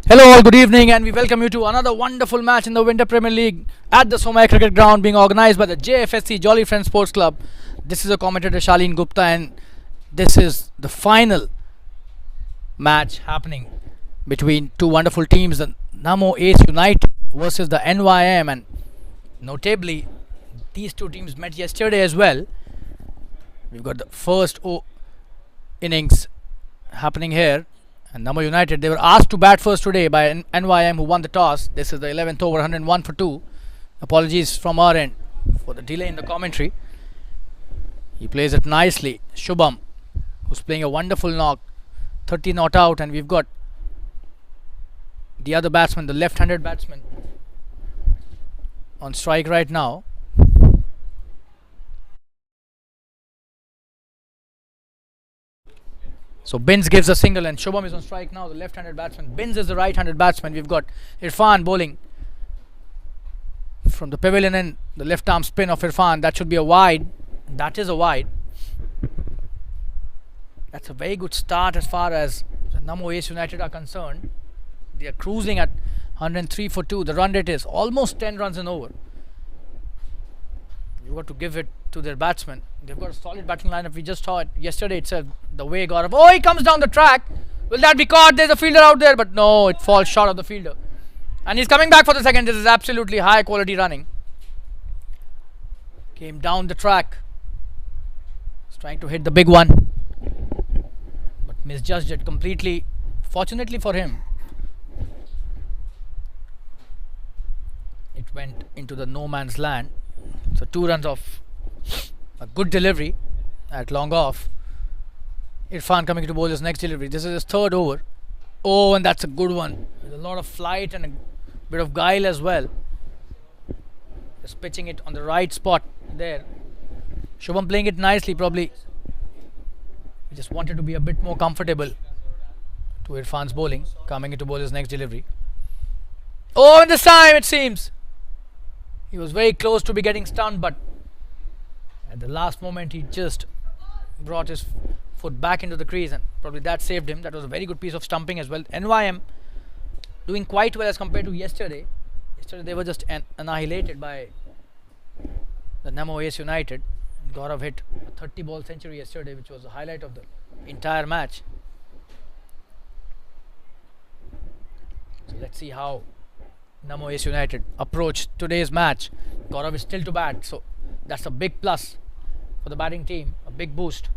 Hello all, good evening, and we welcome you to another wonderful match in the Winter Premier League at the Somai Cricket Ground being organized by the Jfsc Jolly Friends Sports Club. This is a commentator Shaleen Gupta, and this is the final match happening between two wonderful teams, the Namo-Ace United versus the NYM, and notably these two teams met yesterday as well. We've got the first innings happening here. And Namo United, they were asked to bat first today by NYM, who won the toss. This is the 11th over, 101 for 2. Apologies from our end for the delay in the commentary. He plays it nicely. Shubham, who's playing a wonderful knock, 30 not out, and we've got the other batsman, the left-handed batsman, on strike right now. So Binns gives a single and Shubham is on strike now, the left-handed batsman. Binns is the right-handed batsman. We've got Irfan bowling from the pavilion end. The left-arm spin of Irfan. That should be a wide. That is a wide. That's a very good start as far as the Namo-Ace United are concerned. They are cruising at 103 for 2. The run rate is almost 10 runs an over. You've got to give it to their batsmen. They've got a solid batting lineup. We just saw it yesterday itself. The way Gaurav. Oh, he comes down the track. Will that be caught? There's a fielder out there, but no, it falls short of the fielder. And he's coming back for the second. This is absolutely high quality running. Came down the track. He's trying to hit the big one, but misjudged it completely. Fortunately for him, it went into the no man's land. So 2 runs off a good delivery at long off. Irfan coming to bowl his next delivery. This is his third over. Oh, and that's a good one with a lot of flight and a bit of guile as well. Just pitching it on the right spot there. Shubham playing it nicely. Probably he just wanted to be a bit more comfortable to Irfan's bowling. Coming to bowl his next delivery. Oh, and this time it seems he was very close to be getting stunned, but at the last moment he just brought his foot back into the crease, and probably that saved him. That was a very good piece of stumping as well. NYM doing quite well as compared to yesterday. Yesterday they were just annihilated by the Namo-Ace United. Gaurav hit a 30 ball century yesterday, which was the highlight of the entire match. So let's see how Namo-Ace United approach today's match. Gaurav is still to bat, so that's a big plus for the batting team, a big boost.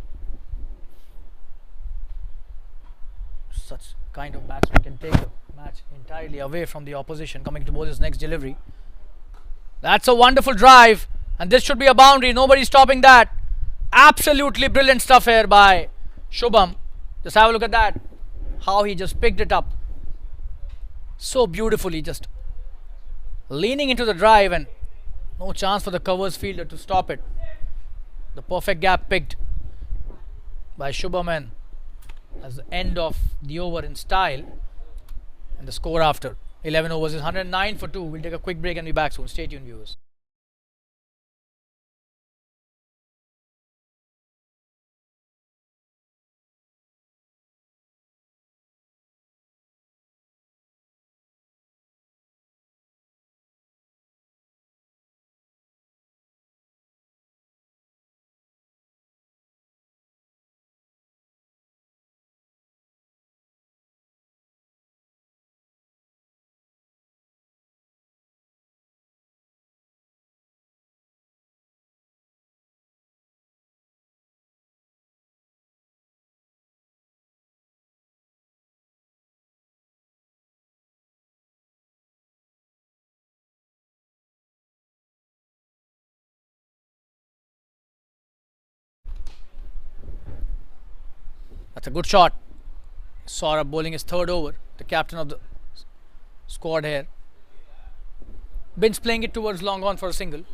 Such kind of batsman can take the match entirely away from the opposition. Coming to bowl his next delivery. That's a wonderful drive, and this should be a boundary. Nobody's stopping that. Absolutely brilliant stuff here by Shubham. Just have a look at that. How he just picked it up so beautifully, just leaning into the drive, and no chance for the covers fielder to stop it. The perfect gap picked by Shubham as the end of the over in style. And the score after 11 overs is 109 for 2. We'll take a quick break and be back soon. Stay tuned, viewers. That's a good shot. Saurabh bowling his third over, the captain of the squad here. Binns playing it towards long on for a single.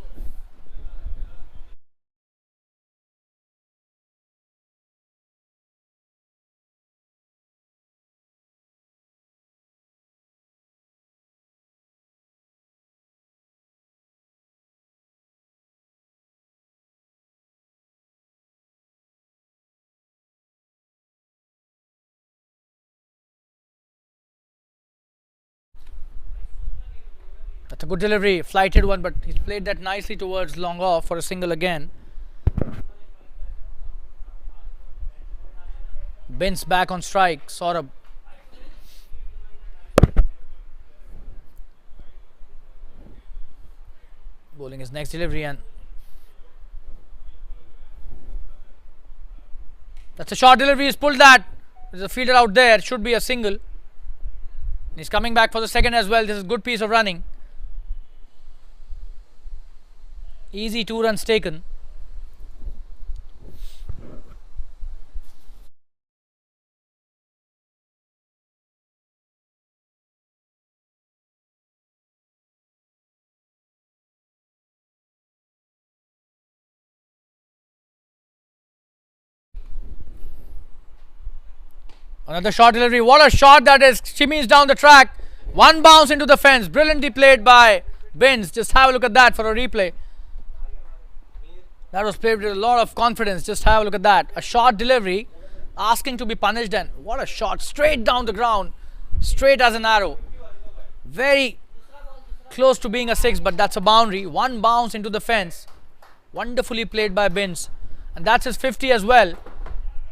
That's a good delivery, flighted one, but he's played that nicely towards long off for a single again. Binns back on strike. Saurabh. Bowling his next delivery, and that's a short delivery. He's pulled that. There's a fielder out there. It should be a single. He's coming back for the second as well. This is a good piece of running. Easy 2 runs taken. Another short delivery. What a shot that is. Shimmies down the track. One bounce into the fence. Brilliantly played by Binns. Just have a look at that for a replay. That was played with a lot of confidence. Just have a look at that. A short delivery. Asking to be punished, and what a shot. Straight down the ground. Straight as an arrow. Very close to being a 6, but that's a boundary. One bounce into the fence. Wonderfully played by Binns. And that's his 50 as well.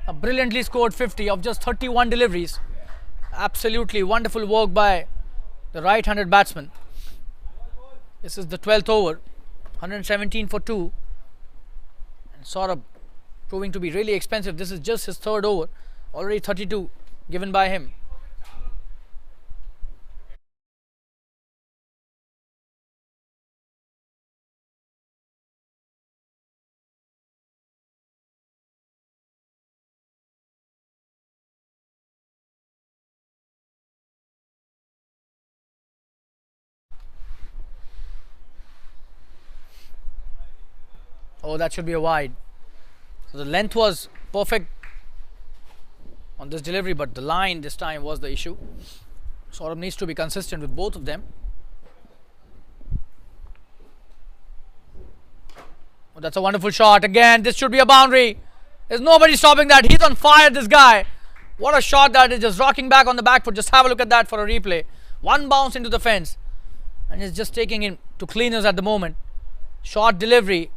A brilliantly scored 50 of just 31 deliveries. Absolutely wonderful work by the right-handed batsman. This is the 12th over. 117 for 2. And Saurabh proving to be really expensive. This is just his 3rd over. Already 32 given by him. Oh, that should be a wide. So the length was perfect on this delivery, but the line this time was the issue. Saurabh needs to be consistent with both of them. Oh, that's a wonderful shot. Again, this should be a boundary. There's nobody stopping that. He's on fire, this guy. What a shot that is, just rocking back on the back foot. Just have a look at that for a replay. One bounce into the fence. And he's just taking him to cleaners at the moment. Short delivery.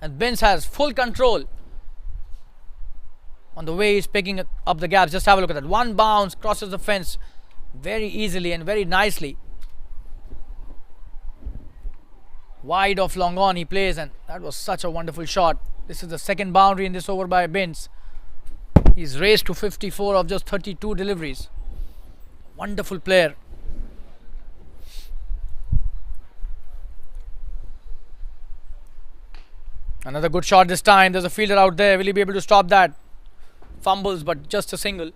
And Binns has full control on the way he's picking up the gaps. Just have a look at that. One bounce, crosses the fence very easily and very nicely. Wide off long on he plays, and that was such a wonderful shot. This is the second boundary in this over by Binns. He's raced to 54 of just 32 deliveries. Wonderful player. Another good shot this time. There's a fielder out there. Will he be able to stop that? Fumbles, but just a single.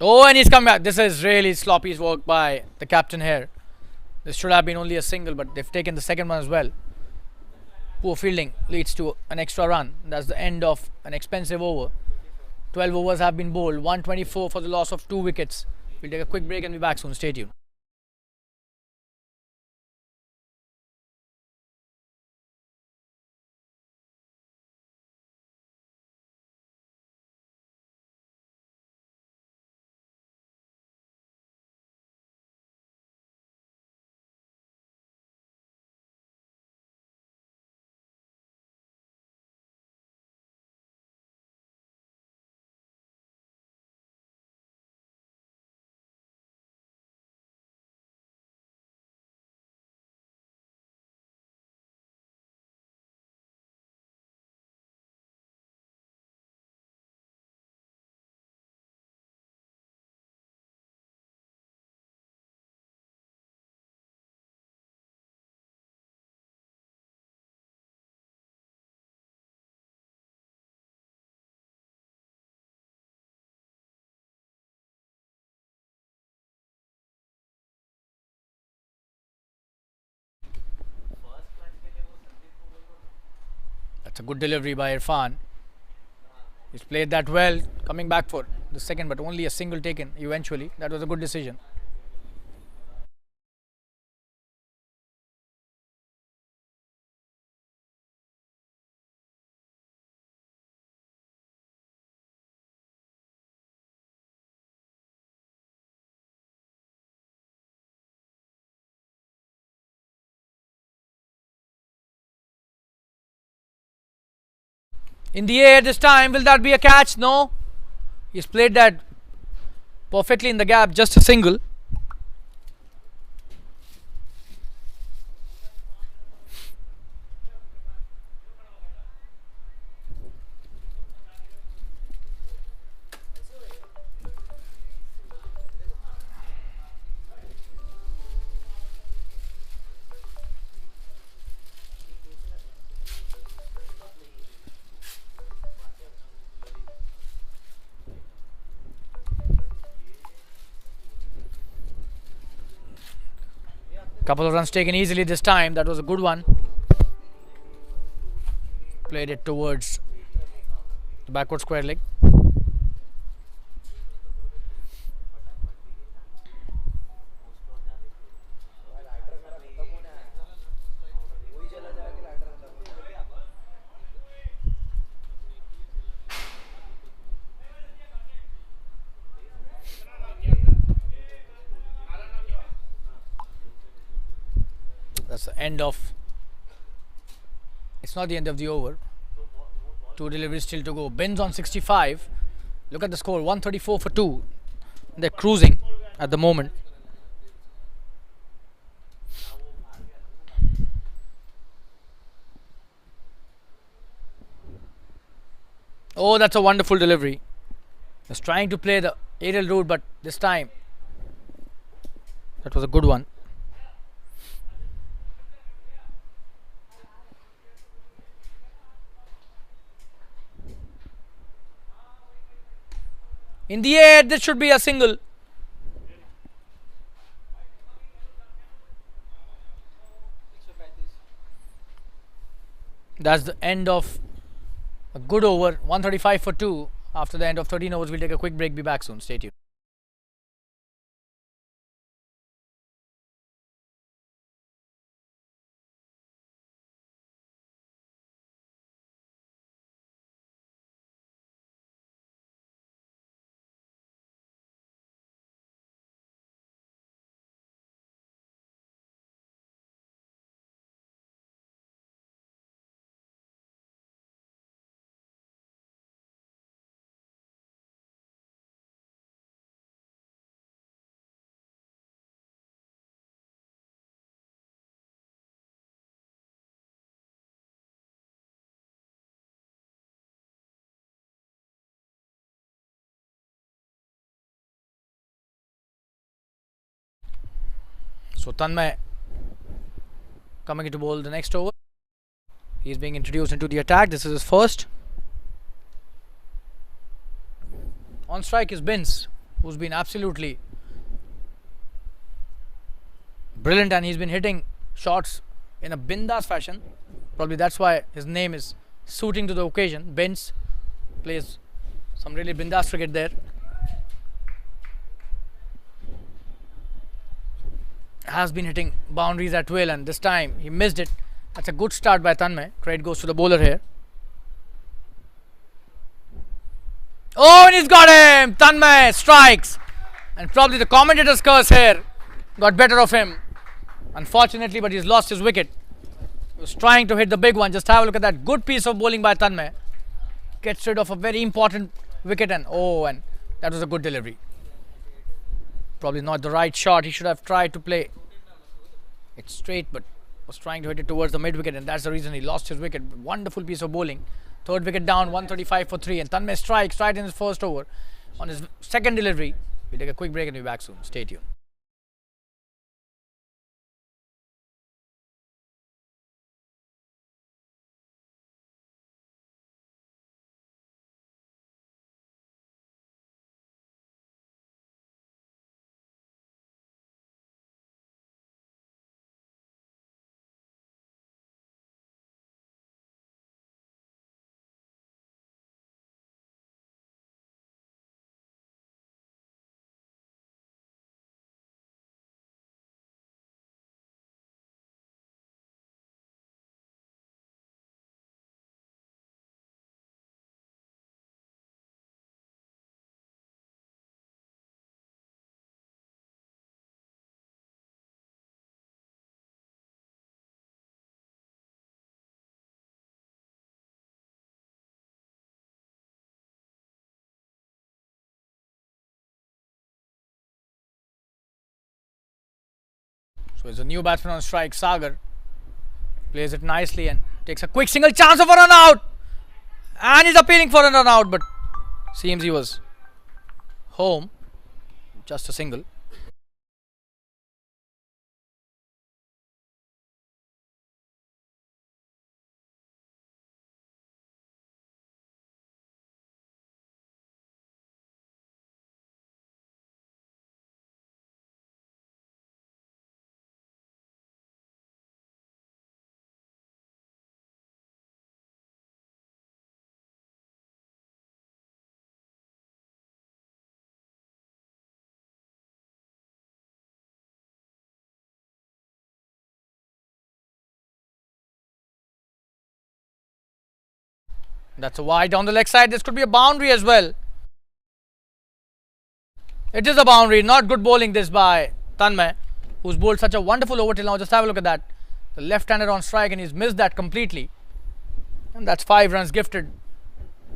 Oh, and he's come back. This is really sloppy work by the captain here. This should have been only a single, but they've taken the second one as well. Poor fielding leads to an extra run. That's the end of an expensive over. 12 overs have been bowled. 124 for the loss of 2 wickets. We'll take a quick break and be back soon. Stay tuned. That's a good delivery by Irfan. He's played that well, coming back for the second, but only a single taken eventually. That was a good decision. In the air this time. Will that be a catch? No. He's played that perfectly in the gap. Just a single. Couple of runs taken easily this time. That was a good one. Played it towards the backward square leg. That's the end of. It's not the end of the over. Two deliveries still to go. Ben's on 65. Look at the score, 134 for 2. They're cruising at the moment. Oh, that's a wonderful delivery. Was trying to play the aerial route, but this time that was a good one. In the air, this should be a single. That's the end of a good over, 135 for 2. After the end of 13 overs, we'll take a quick break. Be back soon. Stay tuned. So Tanmay coming into bowl the next over. He's being introduced into the attack. This is his first. On strike is Binns, who's been absolutely brilliant, and he's been hitting shots in a bindas fashion. Probably that's why his name is suiting to the occasion. Binns plays some really bindas cricket there. Has been hitting boundaries at will, and this time he missed it. That's a good start by Tanmay. Credit goes to the bowler here. Oh, and he's got him! Tanmay strikes, and probably the commentator's curse here got better of him. Unfortunately, but he's lost his wicket. He was trying to hit the big one. Just have a look at that good piece of bowling by Tanmay. Gets rid of a very important wicket, and and that was a good delivery. Probably not the right shot. He should have tried to play it straight, but was trying to hit it towards the mid wicket, and that's the reason he lost his wicket. Wonderful piece of bowling. Third wicket down, 135 for 3, and Tanmay strikes right in his first over on his second delivery. We'll take a quick break and be back soon. Stay tuned. So it's a new batsman on strike. Sagar plays it nicely and takes a quick single, chance of a run out, and he's appealing for a run out, but seems he was home. Just a single. That's a wide down the leg side. This could be a boundary as well. It is a boundary. Not good bowling this by Tanmay, who's bowled such a wonderful over till now. Just have a look at that. The left-hander on strike, and he's missed that completely. And that's 5 runs gifted,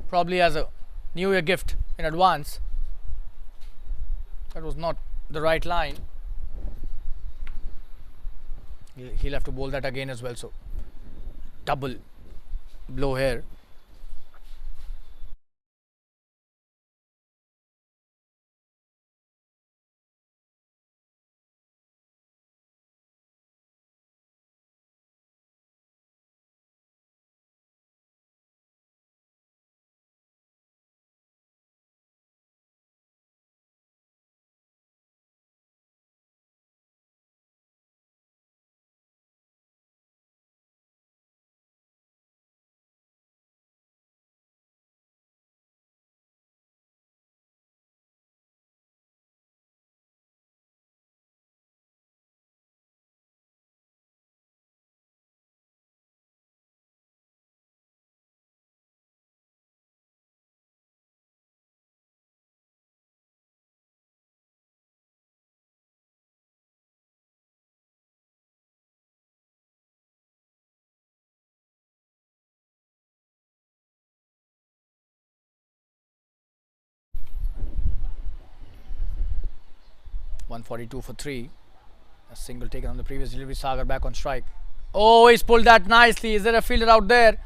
probably as a New Year gift in advance. That was not the right line. He'll have to bowl that again as well. So double blow here. .142 for 3. A single taken on the previous delivery. Sagar back on strike. Oh, he's pulled that nicely. Is there a fielder out there?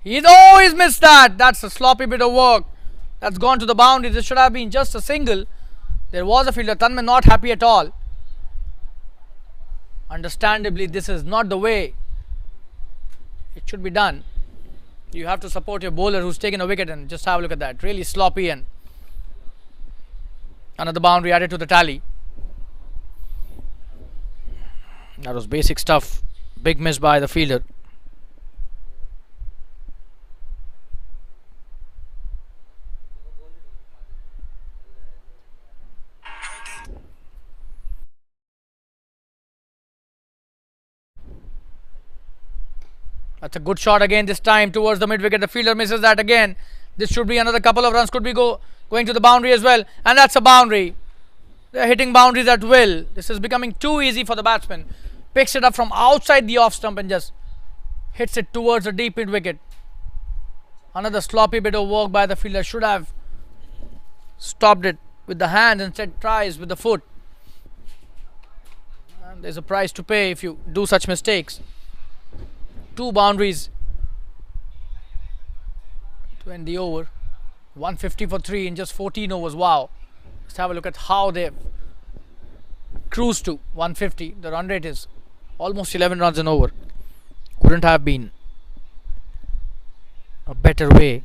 He's always missed that. That's a sloppy bit of work. That's gone to the boundary. This should have been just a single. There was a fielder. Tanmay not happy at all. Understandably, this is not the way it should be done. You have to support your bowler who's taken a wicket, and just have a look at that. Really sloppy, and another boundary added to the tally. That was basic stuff. Big miss by the fielder. That's a good shot again, this time towards the mid wicket. The fielder misses that again. This should be another couple of runs. Could be going to the boundary as well. And that's a boundary. They're hitting boundaries at will. This is becoming too easy for the batsman. Picks it up from outside the off stump and just hits it towards the deep mid wicket. Another sloppy bit of work by the fielder. Should have stopped it with the hand, instead tries with the foot. And there's a price to pay if you do such mistakes. 2 boundaries to end the over. 150 for 3 in just 14 overs. Wow. Let's have a look at how they've cruised to 150. The run rate is almost 11 runs an over. Couldn't have been a better way.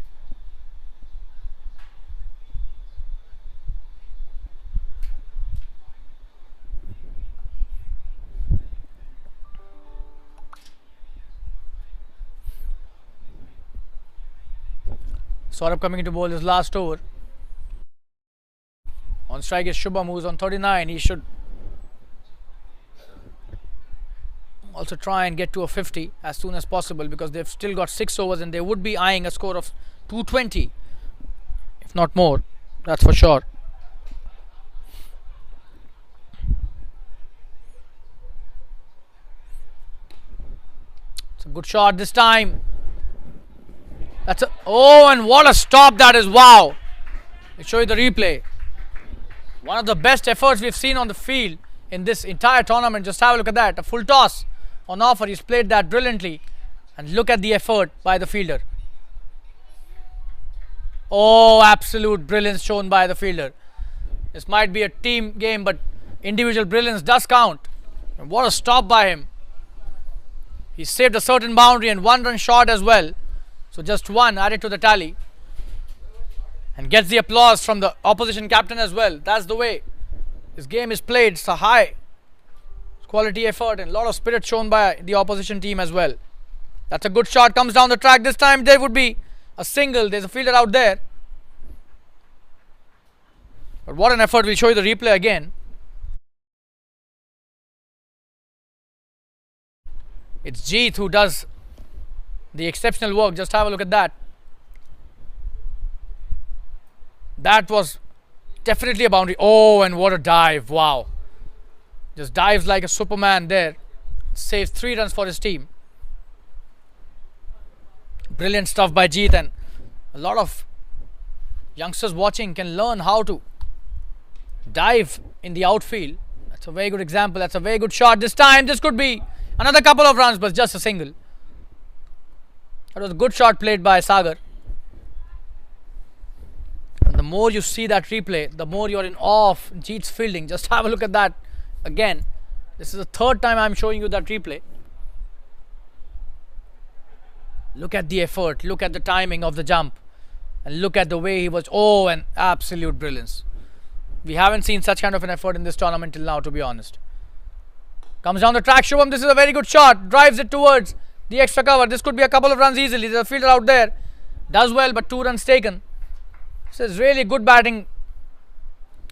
Saurabh coming into bowl his last over. On strike is Shubham, who's on 39. He should also try and get to a 50 as soon as possible, because they've still got 6 overs and they would be eyeing a score of 220, if not more. That's for sure. It's a good shot this time. That's a, oh, and what a stop that is. Wow. I'll show you the replay. One of the best efforts we've seen on the field in this entire tournament. Just have a look at that. A full toss on offer. He's played that brilliantly. And look at the effort by the fielder. Oh, absolute brilliance shown by the fielder. This might be a team game, but individual brilliance does count. And what a stop by him. He saved a certain boundary and 1 run short as well. So just 1 added to the tally. And gets the applause from the opposition captain as well. That's the way this game is played. It's a high quality effort and a lot of spirit shown by the opposition team as well. That's a good shot. Comes down the track. This time there would be a single. There's a fielder out there. But what an effort. We'll show you the replay again. It's Jeet who does the exceptional work. Just have a look at that. That was definitely a boundary. Oh, and what a dive. Wow. Just dives like a Superman there. Saves 3 runs for his team. Brilliant stuff by Jeet, and a lot of youngsters watching can learn how to dive in the outfield. That's a very good example. That's a very good shot. This time this could be another couple of runs, but just a single. That was a good shot played by Sagar. And the more you see that replay, the more you're in awe of Jeet's fielding. Just have a look at that again. This is the 3rd time I'm showing you that replay. Look at the effort, look at the timing of the jump, and look at the way he was. Oh, and absolute brilliance. We haven't seen such kind of an effort in this tournament till now, to be honest. Comes down the track, Shubham. This is a very good shot. Drives it towards the extra cover. This could be a couple of runs easily. There's a fielder out there. Does well, but 2 runs taken. This is really good batting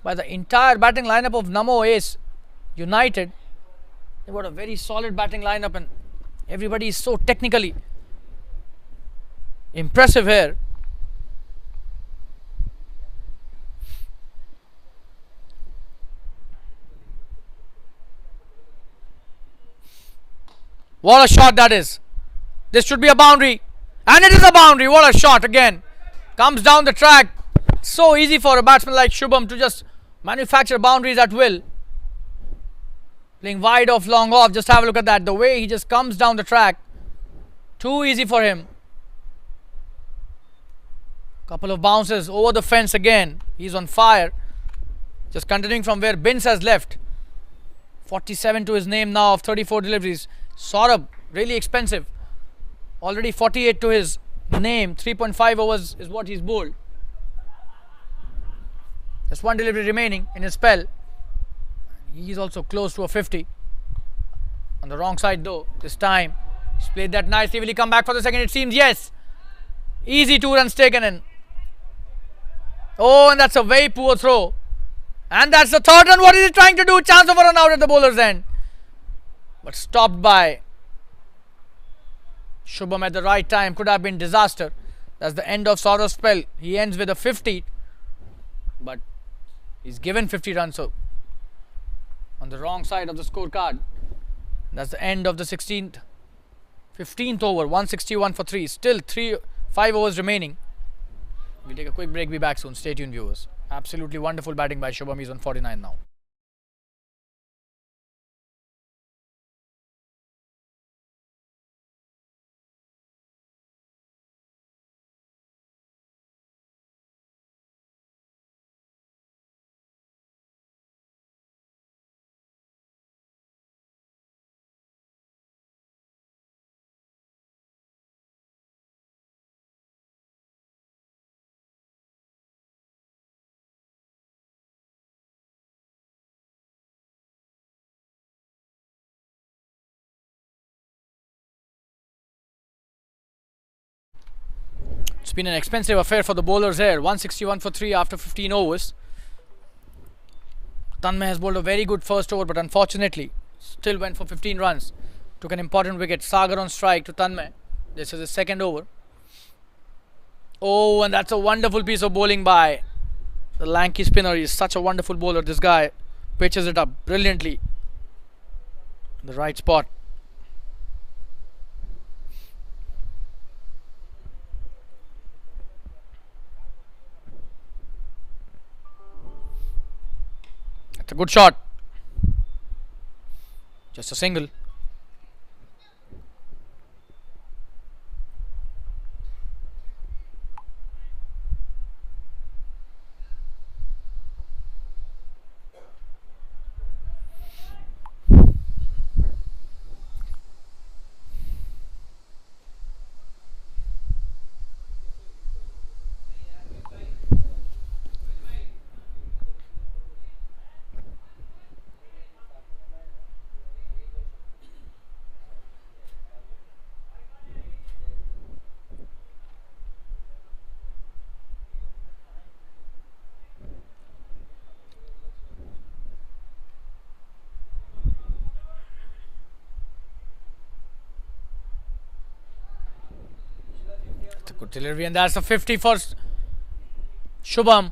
by the entire batting lineup of Namo-Ace United. They've got a very solid batting lineup, and everybody is so technically impressive here. What a shot that is. This should be a boundary. And it is a boundary. What a shot again. Comes down the track. So easy for a batsman like Shubham to just manufacture boundaries at will. Playing wide off, long off. Just have a look at that. The way he just comes down the track. Too easy for him. Couple of bounces over the fence again. He's on fire. Just continuing from where Bins has left. 47 to his name now of 34 deliveries. Saurabh, really expensive. Already 48 to his name. 3.5 overs is what he's bowled. Just 1 delivery remaining in his spell. He's also close to a 50. On the wrong side though. This time he's played that nicely. Will he come back for the second? It seems yes. Easy 2 runs taken in. Oh, and that's a very poor throw. And that's the 3rd run. What is he trying to do? Chance of a run out at the bowler's end. But stopped by Shubham at the right time. Could have been disaster. That's the end of Saurav's spell. He ends with a 50. But he's given 50 runs. So on the wrong side of the scorecard. That's the end of the 15th over. 161 for 3. Still 5 overs remaining. We'll take a quick break. Be back soon. Stay tuned, viewers. Absolutely wonderful batting by Shubham. He's on 49 now. It's been an expensive affair for the bowlers here. 161 for 3 after 15 overs. Tanmay has bowled a very good first over, but unfortunately still went for 15 runs. Took an important wicket. Sagar on strike to Tanmay. This is his 2nd over. Oh, and that's a wonderful piece of bowling by the lanky spinner. He's such a wonderful bowler. This guy pitches it up brilliantly. The right spot. It's a good shot. Just a single. That's a good delivery, and that's a 50 for Shubham.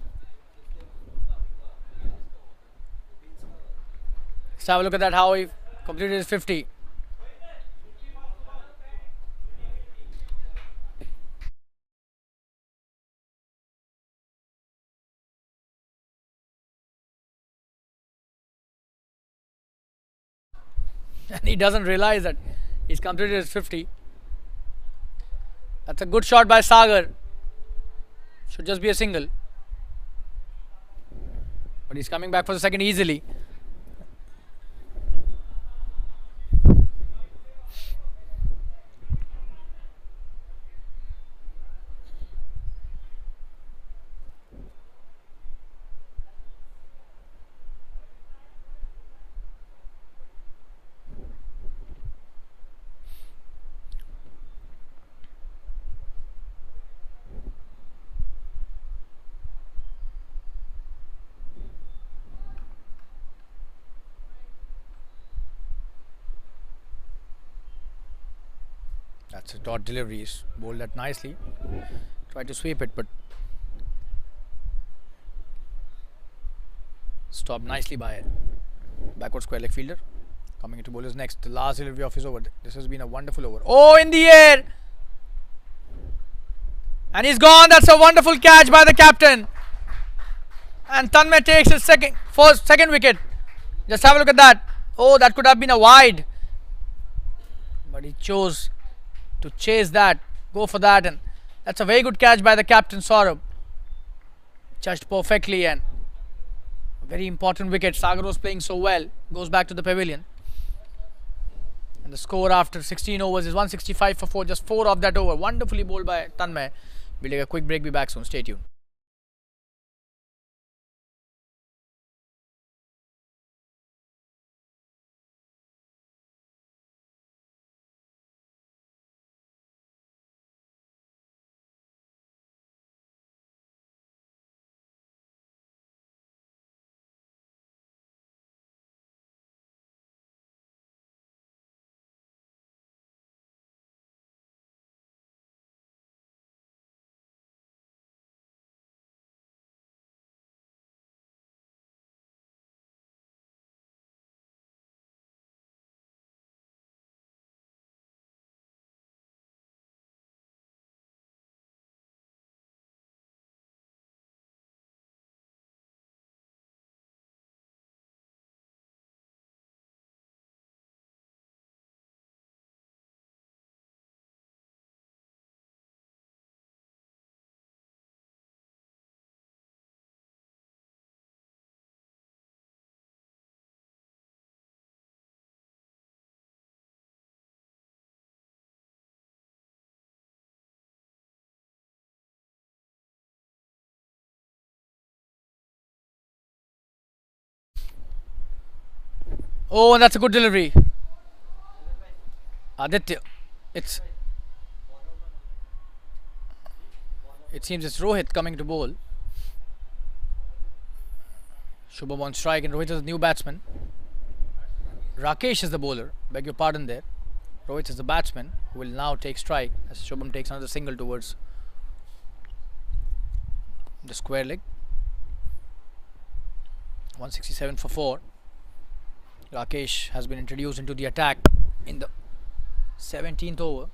Let's have a look at that, how he completed his 50. And he doesn't realize that he's completed his 50. That's a good shot by Sagar. Should just be a single. But he's coming back for the second easily. That's a dot delivery. He's bowled that nicely. Tried to sweep it, but stopped nicely by it. Backward square leg fielder. Coming into bowlers next. The last delivery of his over. This has been a wonderful over. Oh, in the air! And he's gone. That's a wonderful catch by the captain. And Tanmay takes his second wicket. Just have a look at that. Oh, that could have been a wide. But he chose to chase that, go for that, and that's a very good catch by the captain Saurabh. Judged perfectly, and a very important wicket. Sagar was playing so well. Goes back to the pavilion. And the score after 16 overs is 165 for 4. Just 4 of that over. Wonderfully bowled by Tanmay. We'll take a quick break. Be back soon. Stay tuned. Oh, and that's a good delivery. Aditya. It seems it's Rohit coming to bowl. Shubham on strike, and Rohit is the new batsman. Rakesh is the bowler. Beg your pardon there. Rohit is the batsman who will now take strike as Shubham takes another single towards the square leg. 167 for 4. Rakesh has been introduced into the attack in the 17th over.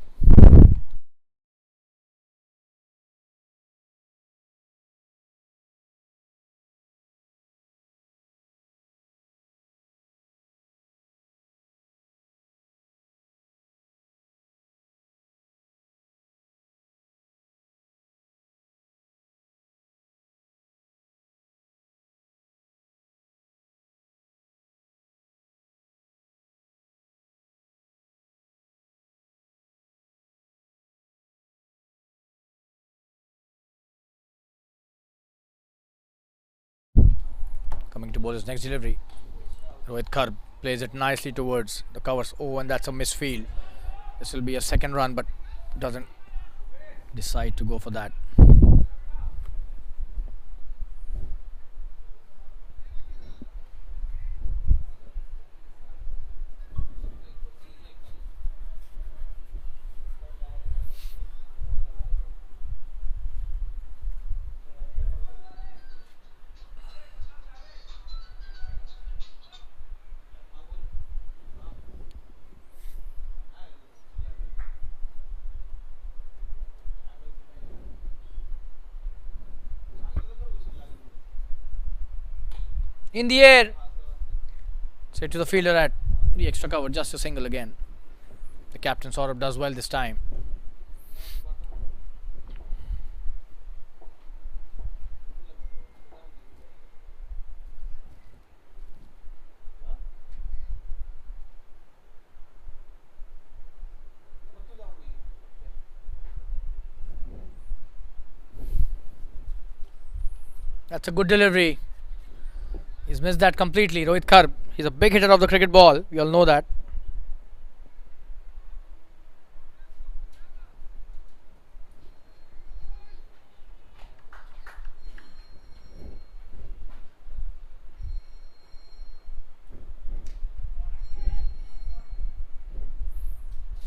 coming to bowl his next delivery. Rohit Karb plays it nicely towards the covers. Oh, and that's a misfield. This will be a second run, but doesn't decide to go for that. In the air. Straight to the fielder at the extra cover. Just a single again. The captain Saurabh does well this time. That's a good delivery. He's missed that completely. Rohit Karb. He's a big hitter of the cricket ball. We all know that.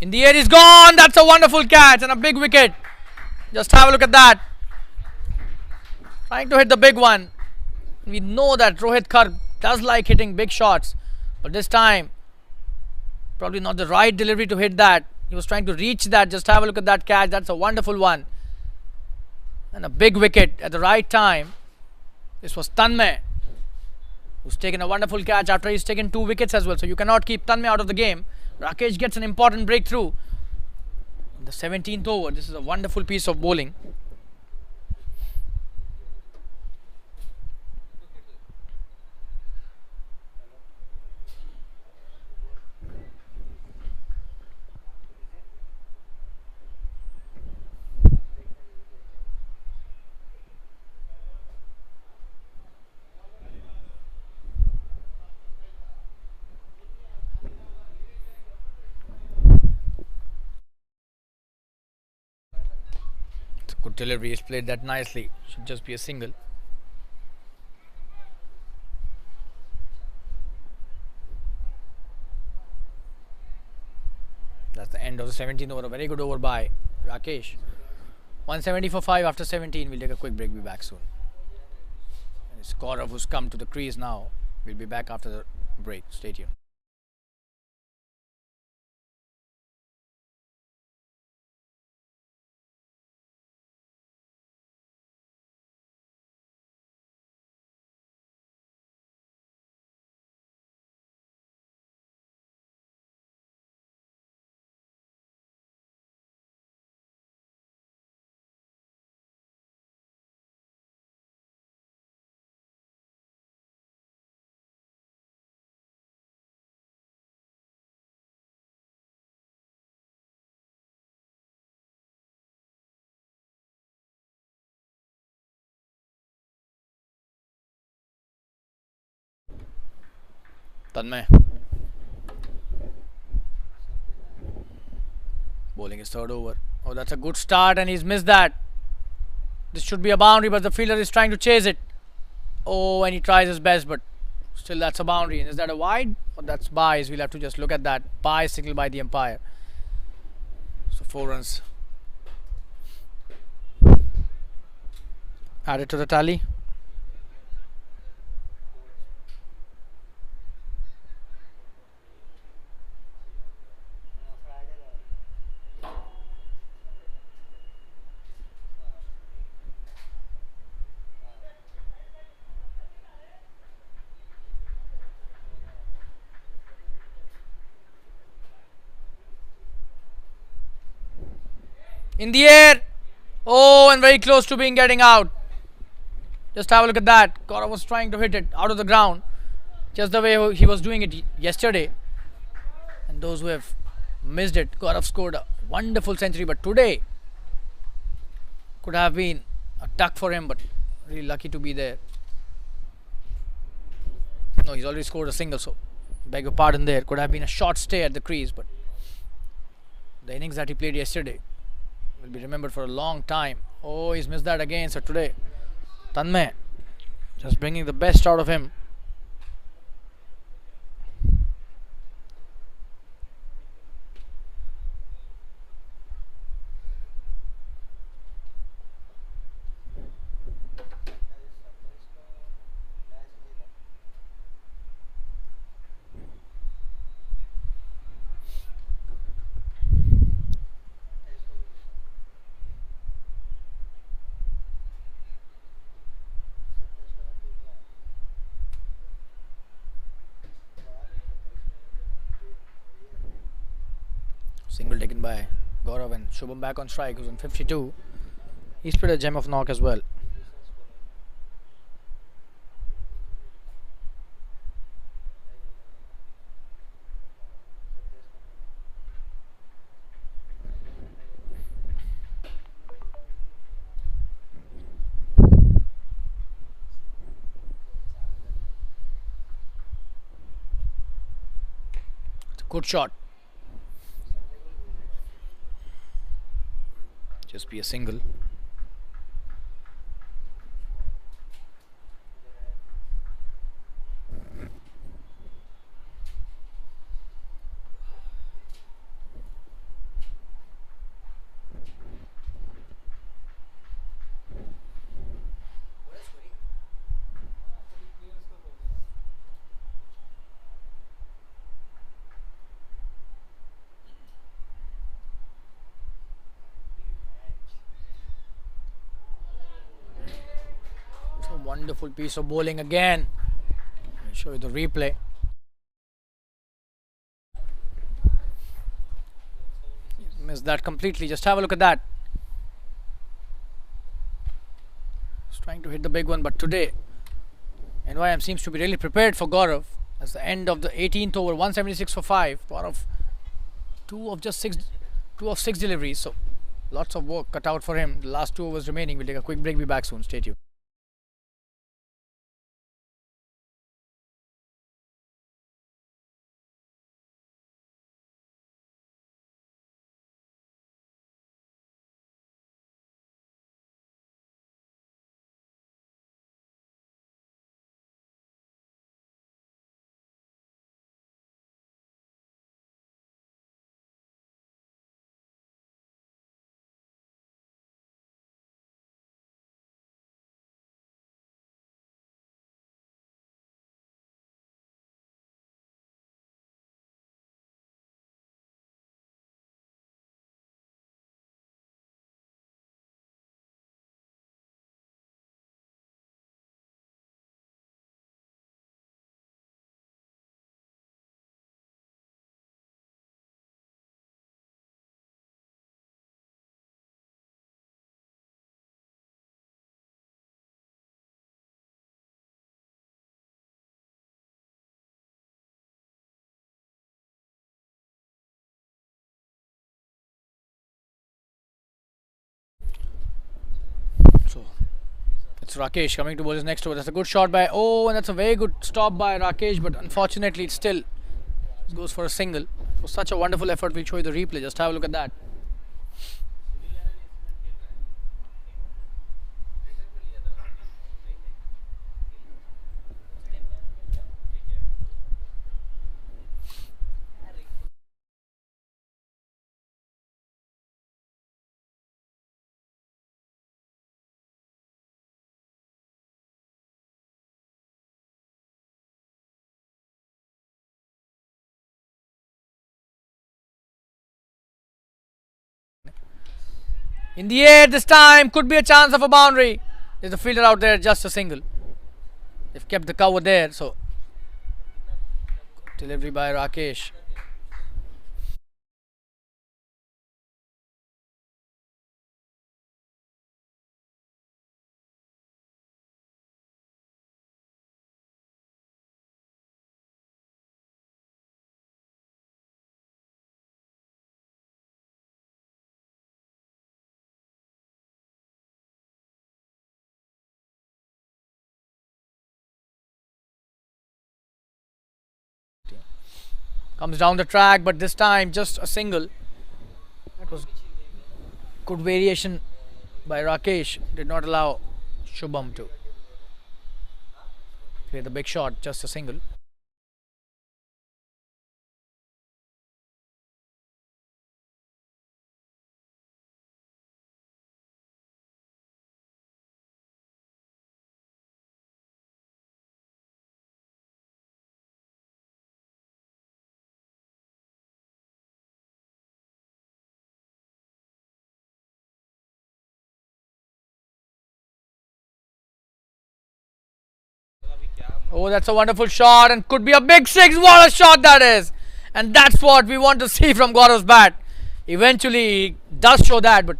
In the air, he's gone. That's a wonderful catch and a big wicket. Just have a look at that. Trying to hit the big one. We know that Rohit Karb does like hitting big shots, but this time probably not the right delivery to hit that. He was trying to reach that. Just have a look at that catch. That's a wonderful one and a big wicket at the right time. This was Tanmay, who's taken a wonderful catch after he's taken 2 wickets as well. So you cannot keep Tanmay out of the game. Rakesh gets an important breakthrough in the 17th over. This is a wonderful piece of bowling. Good delivery. He's played that nicely. Should just be a single. That's the end of the 17th over. A very good over by Rakesh. 170 for 5 after 17. We'll take a quick break. Be back soon. And it's Gaurav who's come to the crease now. We'll be back after the break. Stay tuned. Tanmay bowling his third over. Oh, that's a good start and he's missed that. This should be a boundary, but the fielder is trying to chase it. Oh, and he tries his best, but still that's a boundary. And is that a wide? Oh, that's byes. We'll have to just look at that. Bye signal by the umpire. So 4 runs added to the tally. In the air. Oh, and very close to being getting out. Just have a look at that. Gaurav was trying to hit it out of the ground, just the way he was doing it yesterday. And those who have missed it, Gaurav scored a wonderful century, but today could have been a duck for him, but really lucky to be there. No, he's already scored a single, so beg your pardon there. Could have been a short stay at the crease, but the innings that he played yesterday will be remembered for a long time. Oh, he's missed that again. So today, Tanmay just bringing the best out of him. Single taken by Gaurav and Shubham back on strike, who's on 52. He's played a gem of knock as well. It's a good shot. Just be a single. It's a wonderful piece of bowling again. I'll show you the replay. He's missed that completely. Just have a look at that. He's trying to hit the big one, but today NYM seems to be really prepared for Gaurav. As the end of the 18th over, 176 for 5. Gaurav, two of six deliveries. So lots of work cut out for him. The last 2 overs remaining. We'll take a quick break. Be back soon. Stay tuned. So it's Rakesh coming to bowl his next over. That's a good shot by. Oh, and that's a very good stop by Rakesh, but unfortunately, it still goes for a single. It was such a wonderful effort. We'll show you the replay. Just have a look at that. In the air this time, could be a chance of a boundary. There's a fielder out there, just a single. They've kept the cover there, so delivery by Rakesh. Comes down the track, but this time just a single. That was good variation by Rakesh. Did not allow Shubham to play the big shot, just a single. Oh, that's a wonderful shot and could be a big six. What a shot that is! And that's what we want to see from Gaurav's bat. Eventually, he does show that, but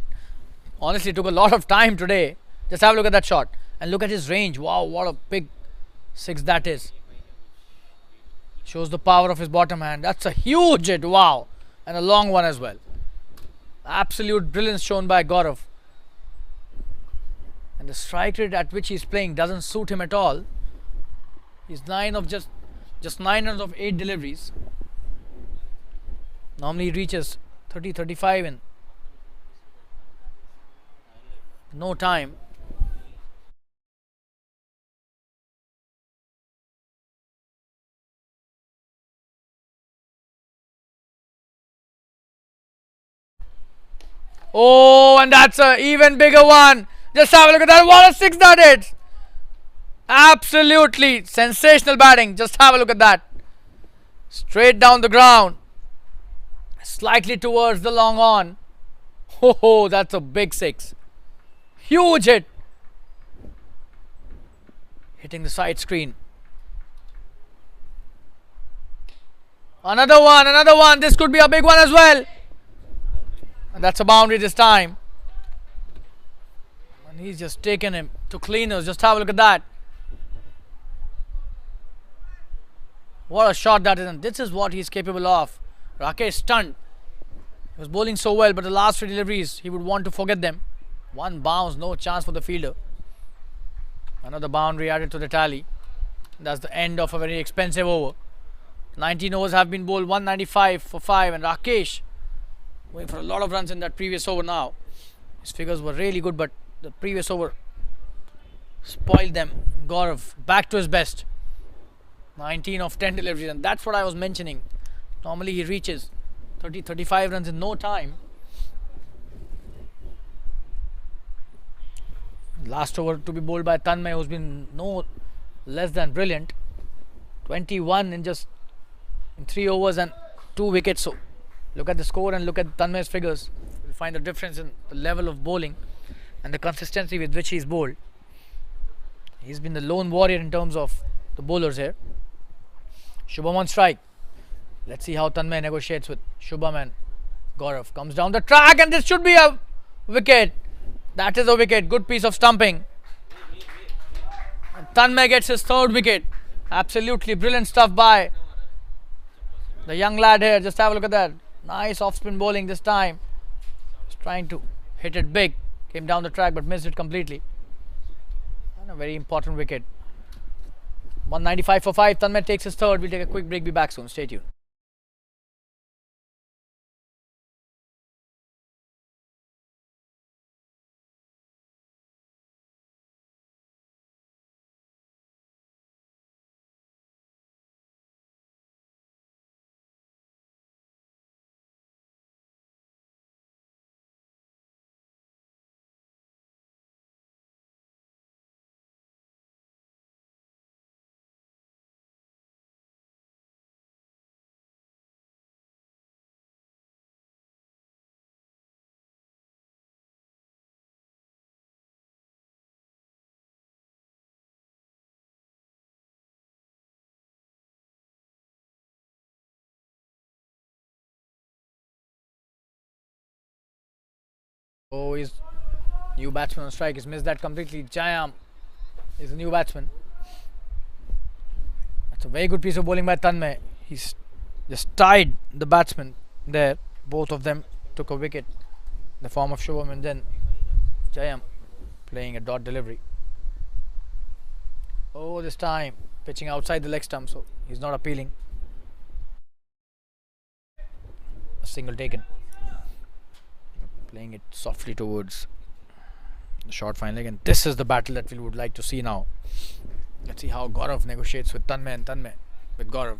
honestly, it took a lot of time today. Just have a look at that shot and look at his range. Wow, what a big six that is. Shows the power of his bottom hand. That's a huge hit. Wow. And a long one as well. Absolute brilliance shown by Gaurav. And the strike rate at which he's playing doesn't suit him at all. He's just 9 runs of 8 deliveries. Normally he reaches 30-35 in no time. Oh, and that's a even bigger one. Just have a look at that. What a six that is. Absolutely sensational batting. Just have a look at that. Straight down the ground. Slightly towards the long on. Oh, that's a big six. Huge hit. Hitting the side screen. Another one, another one. This could be a big one as well. And that's a boundary this time. And he's just taken him to cleaners. Just have a look at that. What a shot that is. And this is what he's capable of. Rakesh stunned. He was bowling so well, but the last 3 deliveries, he would want to forget them. One bounce, no chance for the fielder. Another boundary added to the tally. That's the end of a very expensive over. 19 overs have been bowled, 195 for 5, and Rakesh going for a lot of runs in that previous over now. His figures were really good, but the previous over spoiled them. Gaurav back to his best. 19 of 10 deliveries, and that's what I was mentioning. Normally he reaches 30-35 runs in no time. Last over to be bowled by Tanmay, who's been no less than brilliant. 21 in 3 overs and 2 wickets. So look at the score and look at Tanmay's figures. You'll find the difference in the level of bowling and the consistency with which he's bowled. He's been the lone warrior in terms of the bowlers here. Shubham on strike. Let's see how Tanmay negotiates with Shubham and Gaurav. Comes down the track and this should be a wicket. That is a wicket. Good piece of stumping. And Tanmay gets his 3rd wicket. Absolutely brilliant stuff by the young lad here. Just have a look at that. Nice off-spin bowling this time. Just trying to hit it big. Came down the track but missed it completely. And a very important wicket. 195 for 5. Tanmay takes his 3rd. We'll take a quick break. Be back soon. Stay tuned. Oh, his new batsman on strike. He's missed that completely. Jayam is a new batsman. That's a very good piece of bowling by Tanmay. He's just tied the batsman there. Both of them took a wicket in the form of Shubham and then Jayam playing a dot delivery. Oh, this time pitching outside the leg stump, so he's not appealing. single taken. Playing it softly towards the short fine leg, and this is the battle that we would like to see now. Let's see how Gaurav negotiates with Tanmay and Tanmay with Gaurav.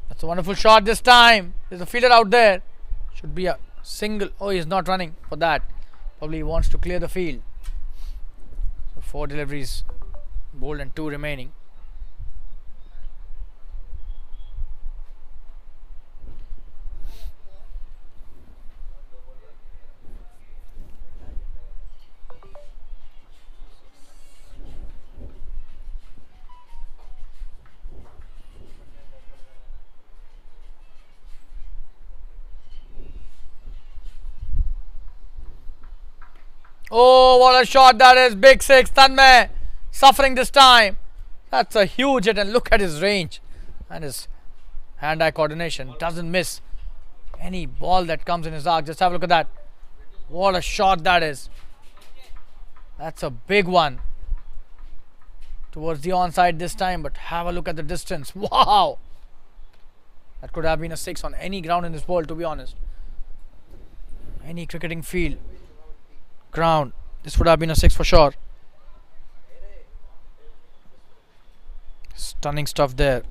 That's a wonderful shot this time. There's a fielder out there. Should be a single. Oh, he's not running for that. Probably he wants to clear the field. So 4 deliveries bowled and 2 remaining. Oh, what a shot that is. Big 6. Tanmay suffering this time. That's a huge hit, and look at his range and his hand-eye coordination. Doesn't miss any ball that comes in his arc. Just have a look at that. What a shot that is. That's a big one. Towards the onside this time, but have a look at the distance. Wow. That could have been a 6 on any ground in this world, to be honest. Any cricketing field, ground, this would have been a 6 for sure. Stunning stuff there.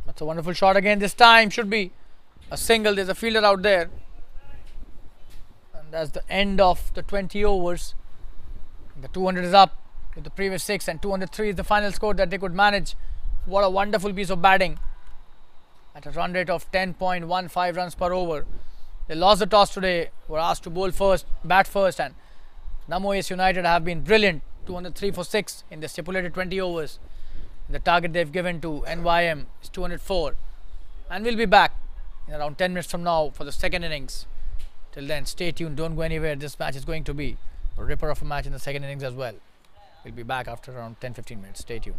That's a wonderful shot again. This time should be a single. There's a fielder out there. And that's the end of the 20 overs. The 200 is up with the previous 6, and 203 is the final score that they could manage. What a wonderful piece of batting. At a run rate of 10.15 runs per over. They lost the toss today. Were asked to bat first, and Namo-Ace United have been brilliant. 203 for 6 in the stipulated 20 overs. The target they've given to NYM is 204. And we'll be back in around 10 minutes from now for the second innings. Till then, stay tuned. Don't go anywhere. This match is going to be a ripper of a match in the second innings as well. We'll be back after around 10-15 minutes. Stay tuned.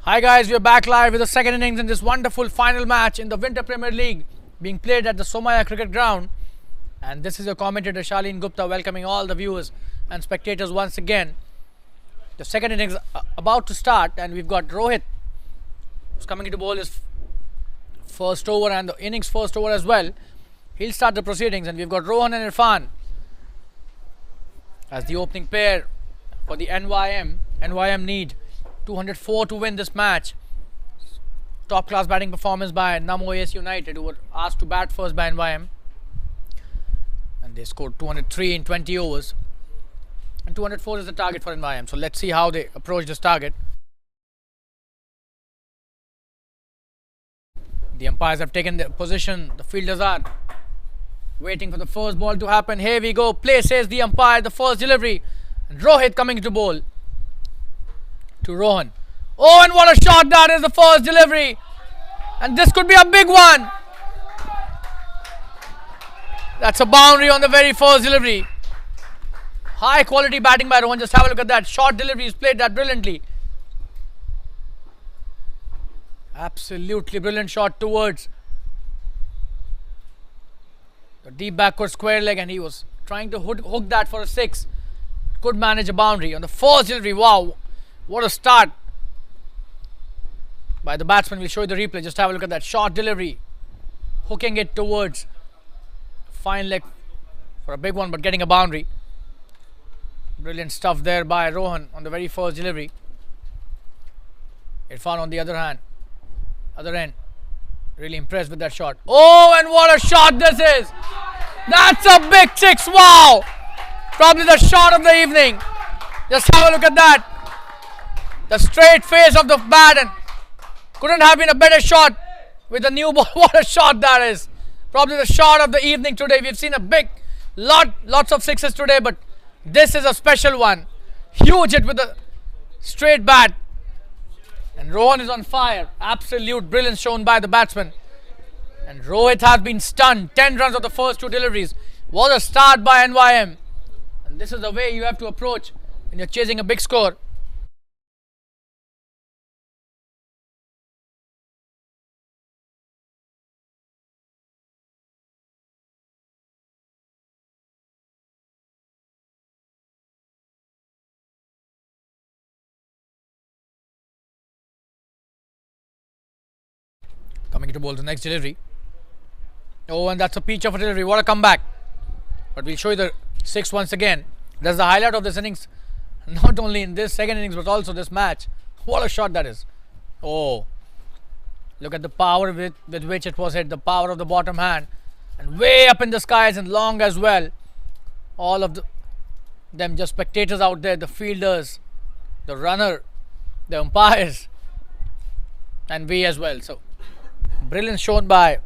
Hi guys, we are back live with the second innings in this wonderful final match in the Winter Premier League being played at the Somaya Cricket Ground. And this is your commentator Shaleen Gupta welcoming all the viewers and spectators once again. The second innings about to start, and we've got Rohit who's coming into bowl his first over and the innings first over as well. He'll start the proceedings, and we've got Rohan and Irfan as the opening pair for the NYM. NYM need 204 to win this match. Top class batting performance by Namo-Ace United, who were asked to bat first by NYM, and they scored 203 in 20 overs, and 204 is the target for NYM. So let's see how they approach this target. The umpires have taken their position. The fielders are waiting for the first ball to happen. Here we go. Play, says the umpire. The first delivery, and Rohit coming to bowl to Rohan. Oh, and what a shot that is, the first delivery, and this could be a big one. That's a boundary on the very first delivery. High quality batting by Rohan. Just have a look at that. Short delivery, he's played that brilliantly. Absolutely brilliant shot towards the deep backward square leg, and he was trying to hook that for a six. Could manage a boundary on the first delivery. Wow, what a start by the batsman. We'll show you the replay. Just have a look at that short delivery, hooking it towards fine leg for a big one, but getting a boundary. Brilliant stuff there by Rohan on the very first delivery. Irfan on the other end, really impressed with that shot. Oh, and what a shot this is. That's a big six. Wow, probably the shot of the evening. Just have a look at that. The straight face of the bat, and couldn't have been a better shot with the new ball. What a shot that is. Probably the shot of the evening today. We've seen lots of sixes today, but this is a special one. Huge hit with the straight bat. And Rohan is on fire. Absolute brilliance shown by the batsman. And Rohit has been stunned. 10 runs of the first two deliveries. What a start by NYM. And this is the way you have to approach when you're chasing a big score. Coming to bowl the next delivery. Oh, and that's a peach of a delivery. What a comeback. But we'll show you the six once again. That's the highlight of this innings. Not only in this second innings, but also this match. What a shot that is. Oh, look at the power with which it was hit. The power of the bottom hand. And way up in the skies and long as well. All of them just spectators out there. The fielders, the runner, the umpires, and we as well. So brilliance shown by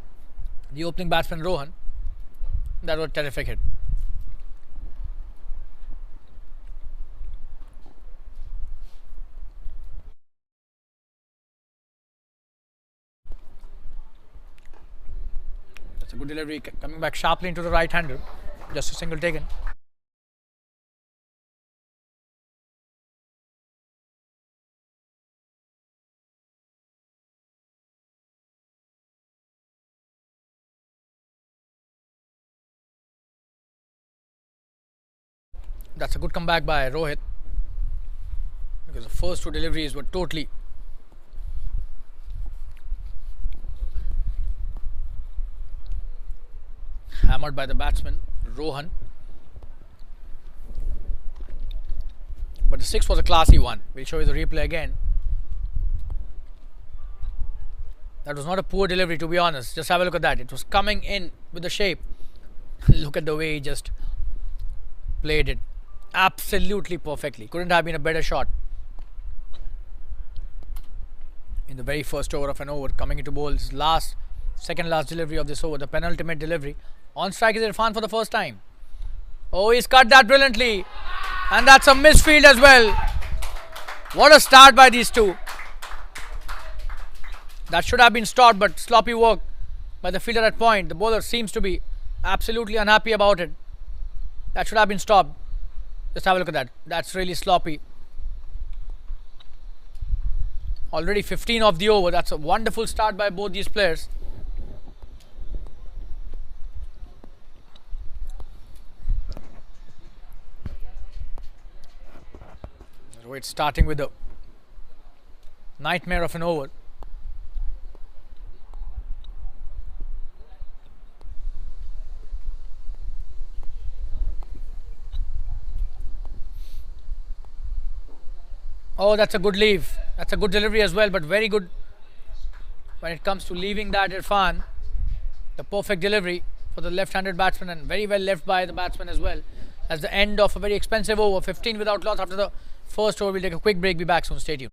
the opening batsman Rohan. That was a terrific hit. That's a good delivery, coming back sharply into the right hander. Just a single taken. That's a good comeback by Rohit, because the first two deliveries were totally hammered by the batsman Rohan. But the sixth was a classy one. We'll show you the replay again. That was not a poor delivery, to be honest. Just have a look at that. It was coming in with the shape. Look at the way he just played it. Absolutely perfectly. Couldn't have been a better shot. In the very first over of an over, coming into bowl, his second last delivery of this over, the penultimate delivery. On strike is Irfan for the first time. Oh, he's cut that brilliantly. And that's a misfield as well. What a start by these two. That should have been stopped, but sloppy work by the fielder at point. The bowler seems to be absolutely unhappy about it. That should have been stopped. Just have a look at that. That's really sloppy. Already 15 of the over. That's a wonderful start by both these players. Rohit starting with a nightmare of an over. Oh, that's a good leave. That's a good delivery as well, but very good when it comes to leaving that, Irfan. The perfect delivery for the left-handed batsman, and very well left by the batsman as well. That's the end of a very expensive over. 15 without loss after the first over. We'll take a quick break. Be back soon. Stay tuned.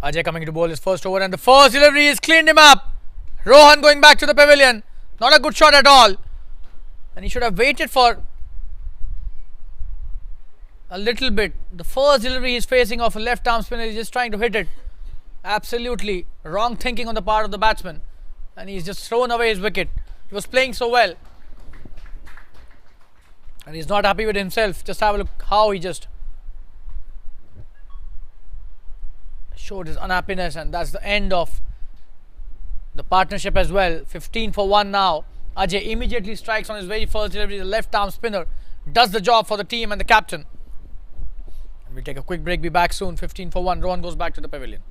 Ajay coming to bowl his first over, and the first delivery is cleaned him up. Rohan going back to the pavilion. Not a good shot at all. And he should have waited for a little bit. The first delivery he's facing off a left arm spinner. He's just trying to hit it. Absolutely wrong thinking on the part of the batsman. And he's just thrown away his wicket. He was playing so well. And he's not happy with himself. Just have a look how he just showed his unhappiness, and that's the end of the partnership as well. 15 for 1 now. Ajay immediately strikes on his very first delivery. The left arm spinner does the job for the team and the captain. And we'll take a quick break. Be back soon. 15 for 1. Rohan goes back to the pavilion.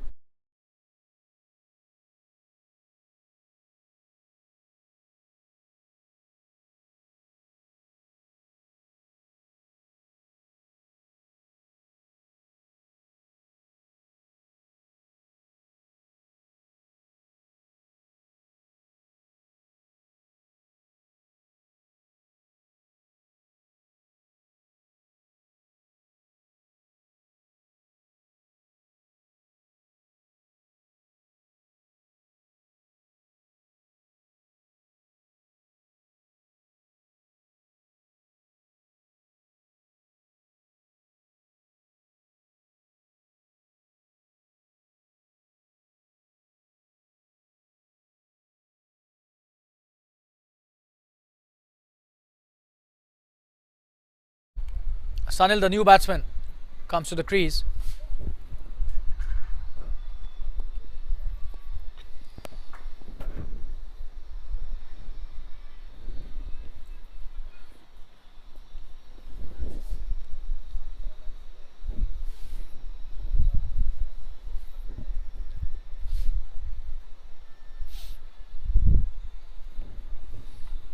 Sunil, the new batsman, comes to the crease.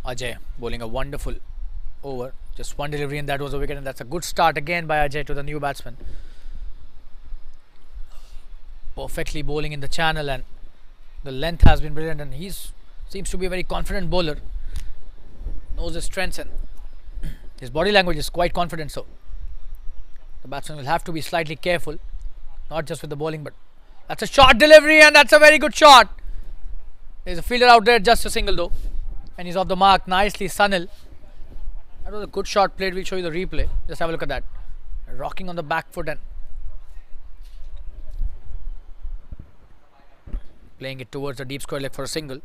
Ajay bowling a wonderful over. Just one delivery and that was a wicket, and that's a good start again by Ajay to the new batsman. Perfectly bowling in the channel, and the length has been brilliant, and he seems to be a very confident bowler. Knows his strengths, and his body language is quite confident, so the batsman will have to be slightly careful, not just with the bowling, but that's a short delivery, and that's a very good shot. There's a fielder out there, just a single though, and he's off the mark. Nicely, Sunil. That was a good shot played. We'll show you the replay. Just have a look at that. Rocking on the back foot and playing it towards the deep square leg for a single.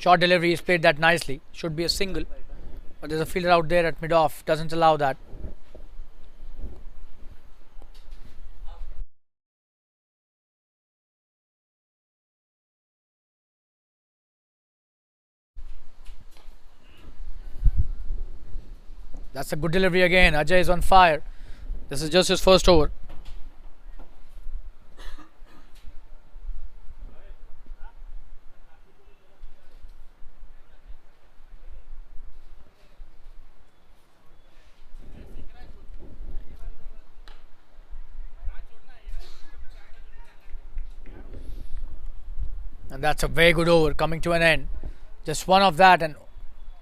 Short delivery, he's played that nicely. Should be a single, but there's a fielder out there at mid-off, doesn't allow that. That's a good delivery again. Ajay is on fire. This is just his first over. And that's a very good over coming to an end. Just one of that, and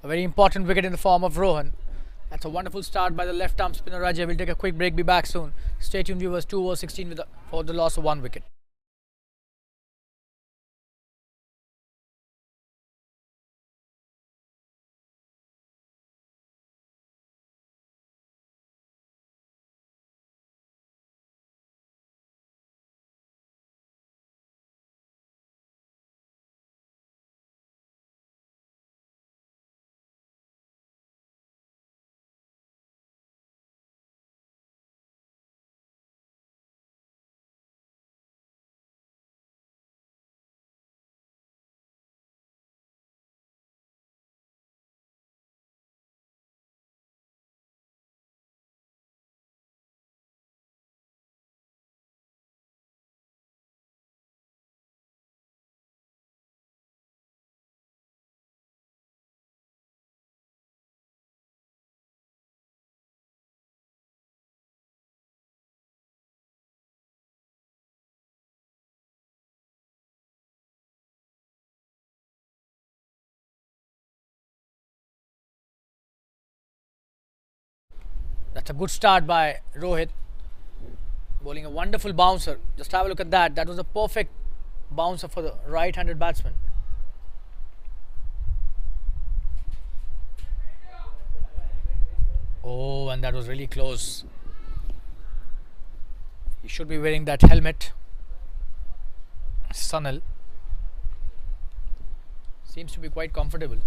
a very important wicket in the form of Rohan. That's a wonderful start by the left arm spinner Ajay. We'll take a quick break, be back soon. Stay tuned, viewers. 2 over 16 for the loss of 1 wicket. That's a good start by Rohit. Bowling a wonderful bouncer. Just have a look at that. That was a perfect bouncer for the right-handed batsman. Oh, and that was really close. He should be wearing that helmet. Sunil seems to be quite comfortable.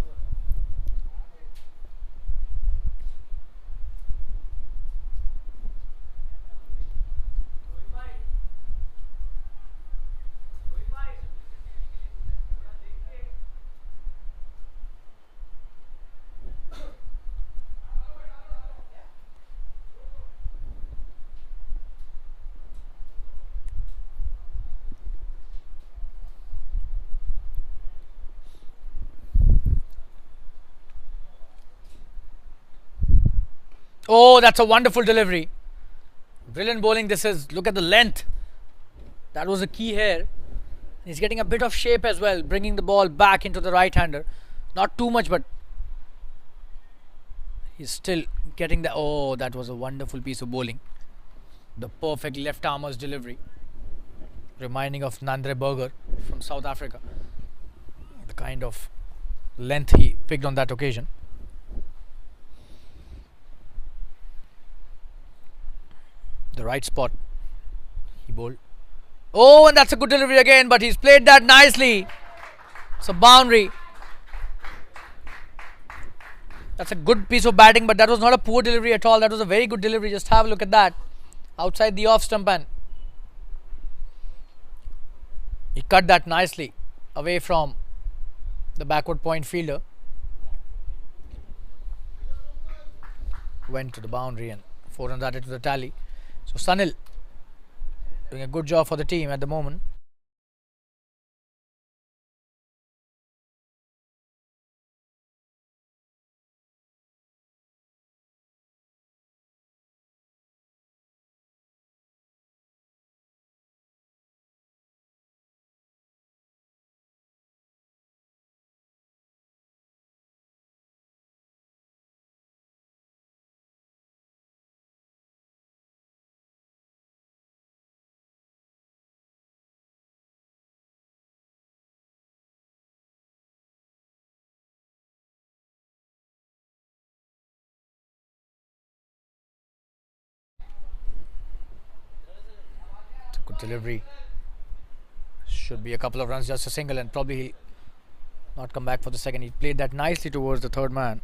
Oh, that's a wonderful delivery. Brilliant bowling this is. Look at the length. That was a key here. He's getting a bit of shape as well, bringing the ball back into the right-hander. Not too much, but he's still getting the... Oh, that was a wonderful piece of bowling. The perfect left-armer's delivery. Reminding of Nandre Berger from South Africa. The kind of length he picked on that occasion. The right spot he bowled. Oh, and that's a good delivery again, but he's played that nicely. It's a boundary. That's a good piece of batting, but that was not a poor delivery at all. That was a very good delivery. Just have a look at that. Outside the off stump, and he cut that nicely away from the backward point fielder. Went to the boundary and 4 runs added to the tally. So Sunil doing a good job for the team at the moment. Good delivery. Should be a couple of runs, just a single, and probably not come back for the second. He played that nicely towards the third man.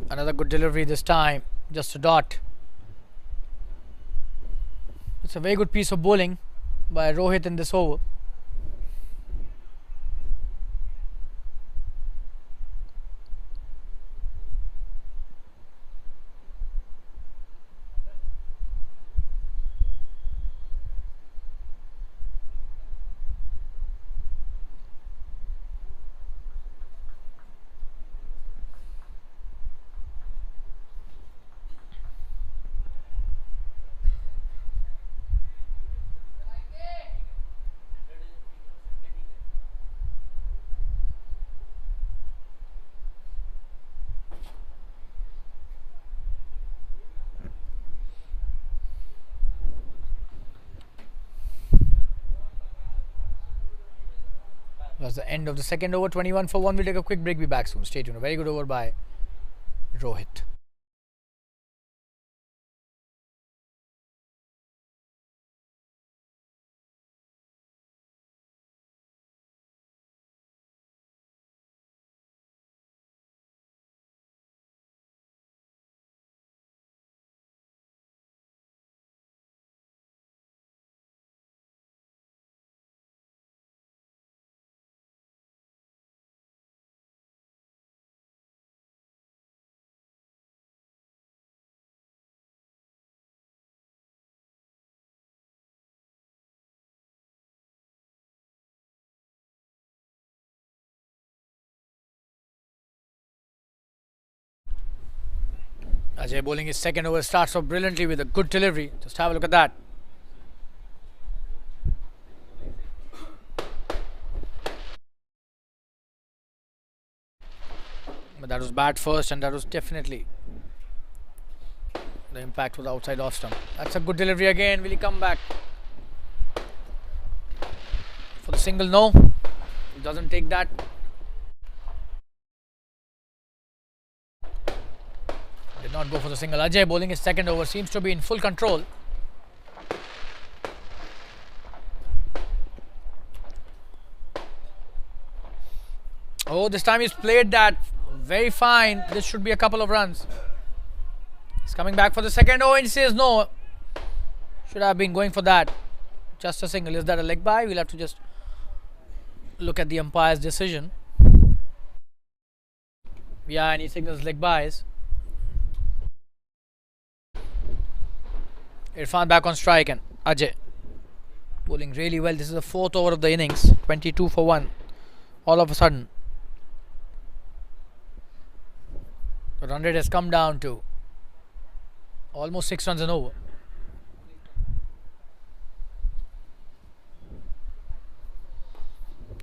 Another good delivery this time, just a dot. It's a very good piece of bowling by Rohit in this over. That's the end of the second over. 21 for 1. We'll take a quick break. Be back soon. Stay tuned. A very good over by Rohit. Ajay bowling his second over, starts off brilliantly with a good delivery. Just have a look at that. But that was bad first, and that was definitely the impact was outside off stump. That's a good delivery again. Will he come back for the single? No, he doesn't take that. Did not go for the single. Ajay bowling his second over, seems to be in full control. Oh, this time he's played that very fine. This should be a couple of runs. He's coming back for the second over and he says no. Should have been going for that. Just a single. Is that a leg bye? We'll have to just look at the umpire's decision. Yeah, and he signals leg byes. Irfan back on strike and Ajay bowling really well. This is the fourth over of the innings. 22 for 1. All of a sudden, the run rate has come down to almost 6 runs and over.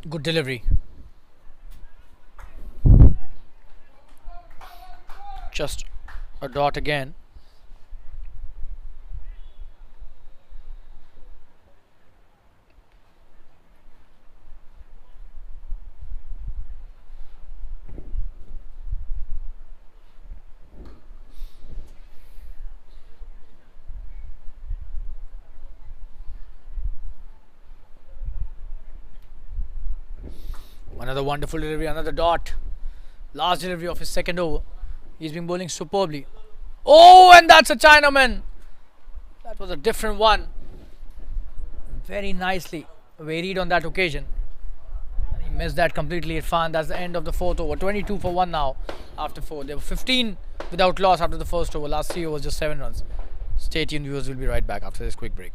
Good delivery. Just a dot again. Another wonderful delivery, another dot. Last delivery of his second over. He's been bowling superbly. Oh, and that's a Chinaman. That was a different one. Very nicely varied on that occasion. And he missed that completely, Irfan. That's the end of the fourth over. 22 for 1 now after 4. There were 15 without loss after the first over. Last 3 overs just 7 runs. Stay tuned, viewers. We'll be right back after this quick break.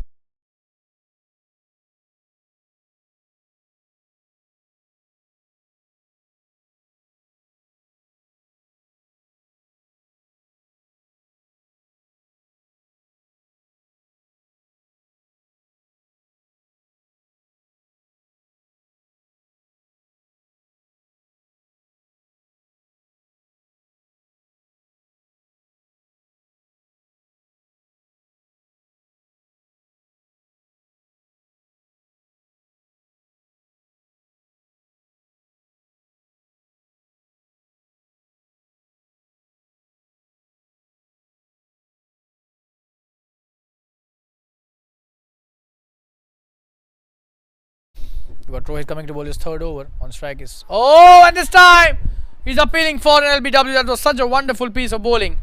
We got Rohit coming to bowl his third over. On strike is... Oh, and this time he's appealing for an LBW. That was such a wonderful piece of bowling.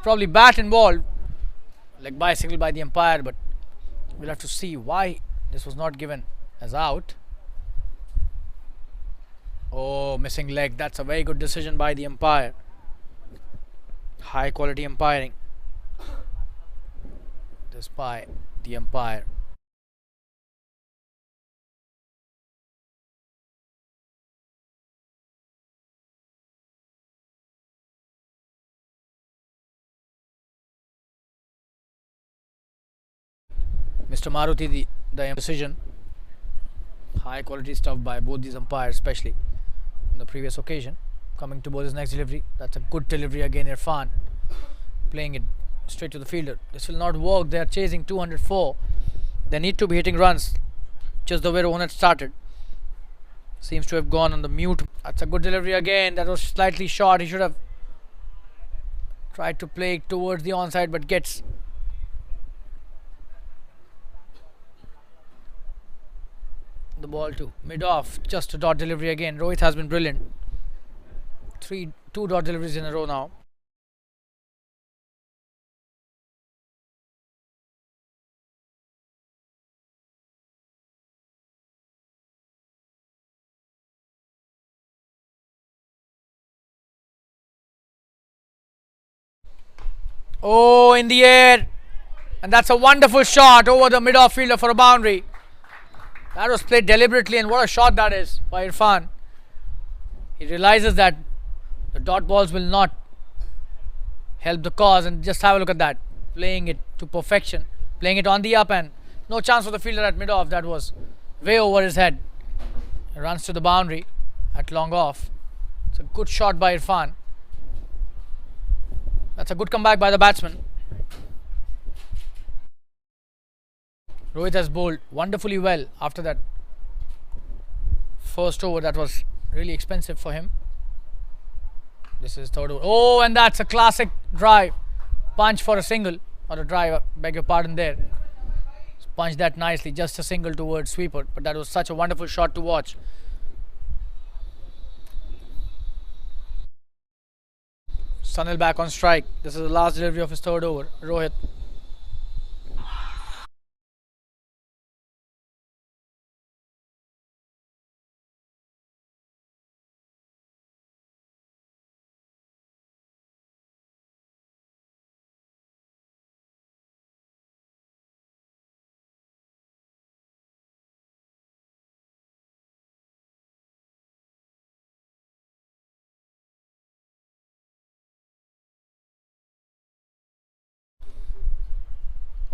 Probably bat involved. Like bicycle by the umpire, but we'll have to see why this was not given as out. Oh, missing leg. That's a very good decision by the umpire. High quality umpiring. This by the umpire. Mr. Maruti, the decision. High quality stuff by both these umpires, especially on the previous occasion. Coming to bowl his next delivery. That's a good delivery again. Irfan playing it straight to the fielder. This will not work. They are chasing 204. They need to be hitting runs, just the way Rohan had started. Seems to have gone on the mute. That's a good delivery again. That was slightly short. He should have tried to play towards the onside, but gets the ball to mid-off. Just a dot delivery again. Rohit has been brilliant. Two dot deliveries in a row now. Oh, in the air. And that's a wonderful shot over the mid-off fielder for a boundary. That was played deliberately, and what a shot that is by Irfan. He realizes that the dot balls will not help the cause, and just have a look at that. Playing it to perfection. Playing it on the up, and no chance for the fielder at mid-off. That was way over his head. He runs to the boundary at long off. It's a good shot by Irfan. That's a good comeback by the batsman. Rohit has bowled wonderfully well after that first over that was really expensive for him. This is third over. Oh, and that's a classic drive. Punch for a single, or a drive, beg your pardon there. Punched that nicely, just a single towards sweeper, but that was such a wonderful shot to watch. Sunil back on strike. This is the last delivery of his third over. Rohit.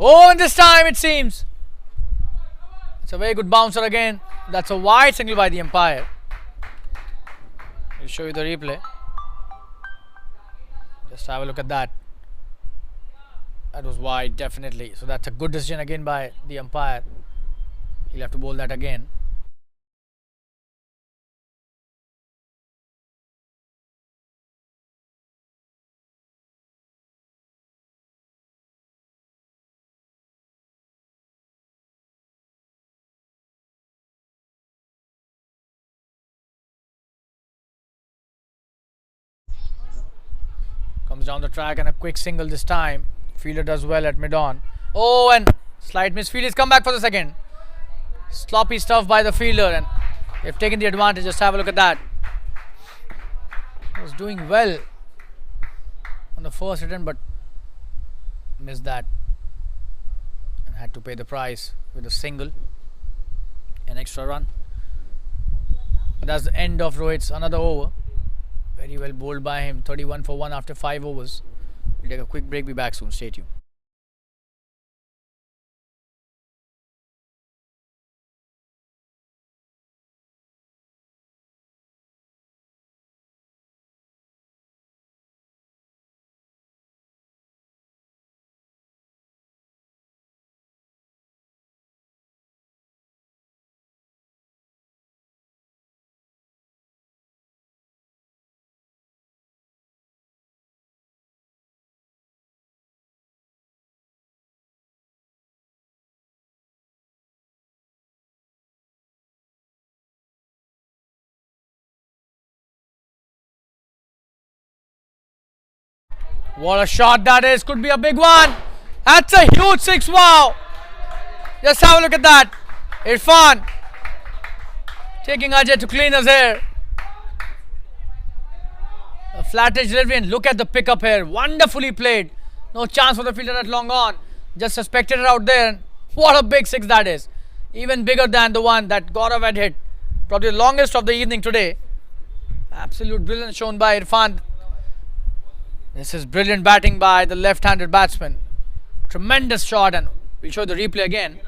Oh, and this time it seems it's a very good bouncer again. That's a wide single by the umpire. I'll show you the replay. Just have a look at that. That was wide, definitely. So that's a good decision again by the umpire. He'll have to bowl that again. Comes down the track and a quick single this time. Fielder does well at mid-on. Oh, and slight misfield. He's come back for the second. Sloppy stuff by the fielder, and they've taken the advantage. Just have a look at that. He was doing well on the first attempt, but missed that and had to pay the price with a single, an extra run. That's the end of Rohit's another over. Very well bowled by him. 31 for 1 after 5 overs. We'll take a quick break. Be back soon. Stay tuned. What a shot that is. Could be a big one. That's a huge six. Wow. Just have a look at that. Irfan taking Ajay to clean his hair. A flat edge delivery, and look at the pickup here. Wonderfully played. No chance for the fielder at long on. Just a spectator out there. What a big six that is. Even bigger than the one that Gaurav had hit. Probably the longest of the evening today. Absolute brilliance shown by Irfan. This is brilliant batting by the left-handed batsman. Tremendous shot, and we'll show the replay again.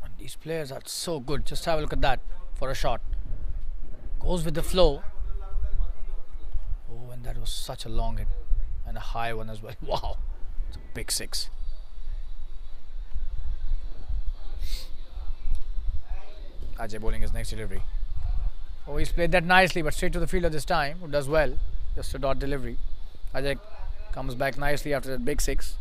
And these players are so good. Just have a look at that for a shot. Goes with the flow. Oh, and that was such a long hit. And a high one as well. Wow. It's a big six. Ajay bowling his next delivery. Oh, he's played that nicely, but straight to the fielder this time, who does well. Just a dot delivery. Ajay comes back nicely after that big six.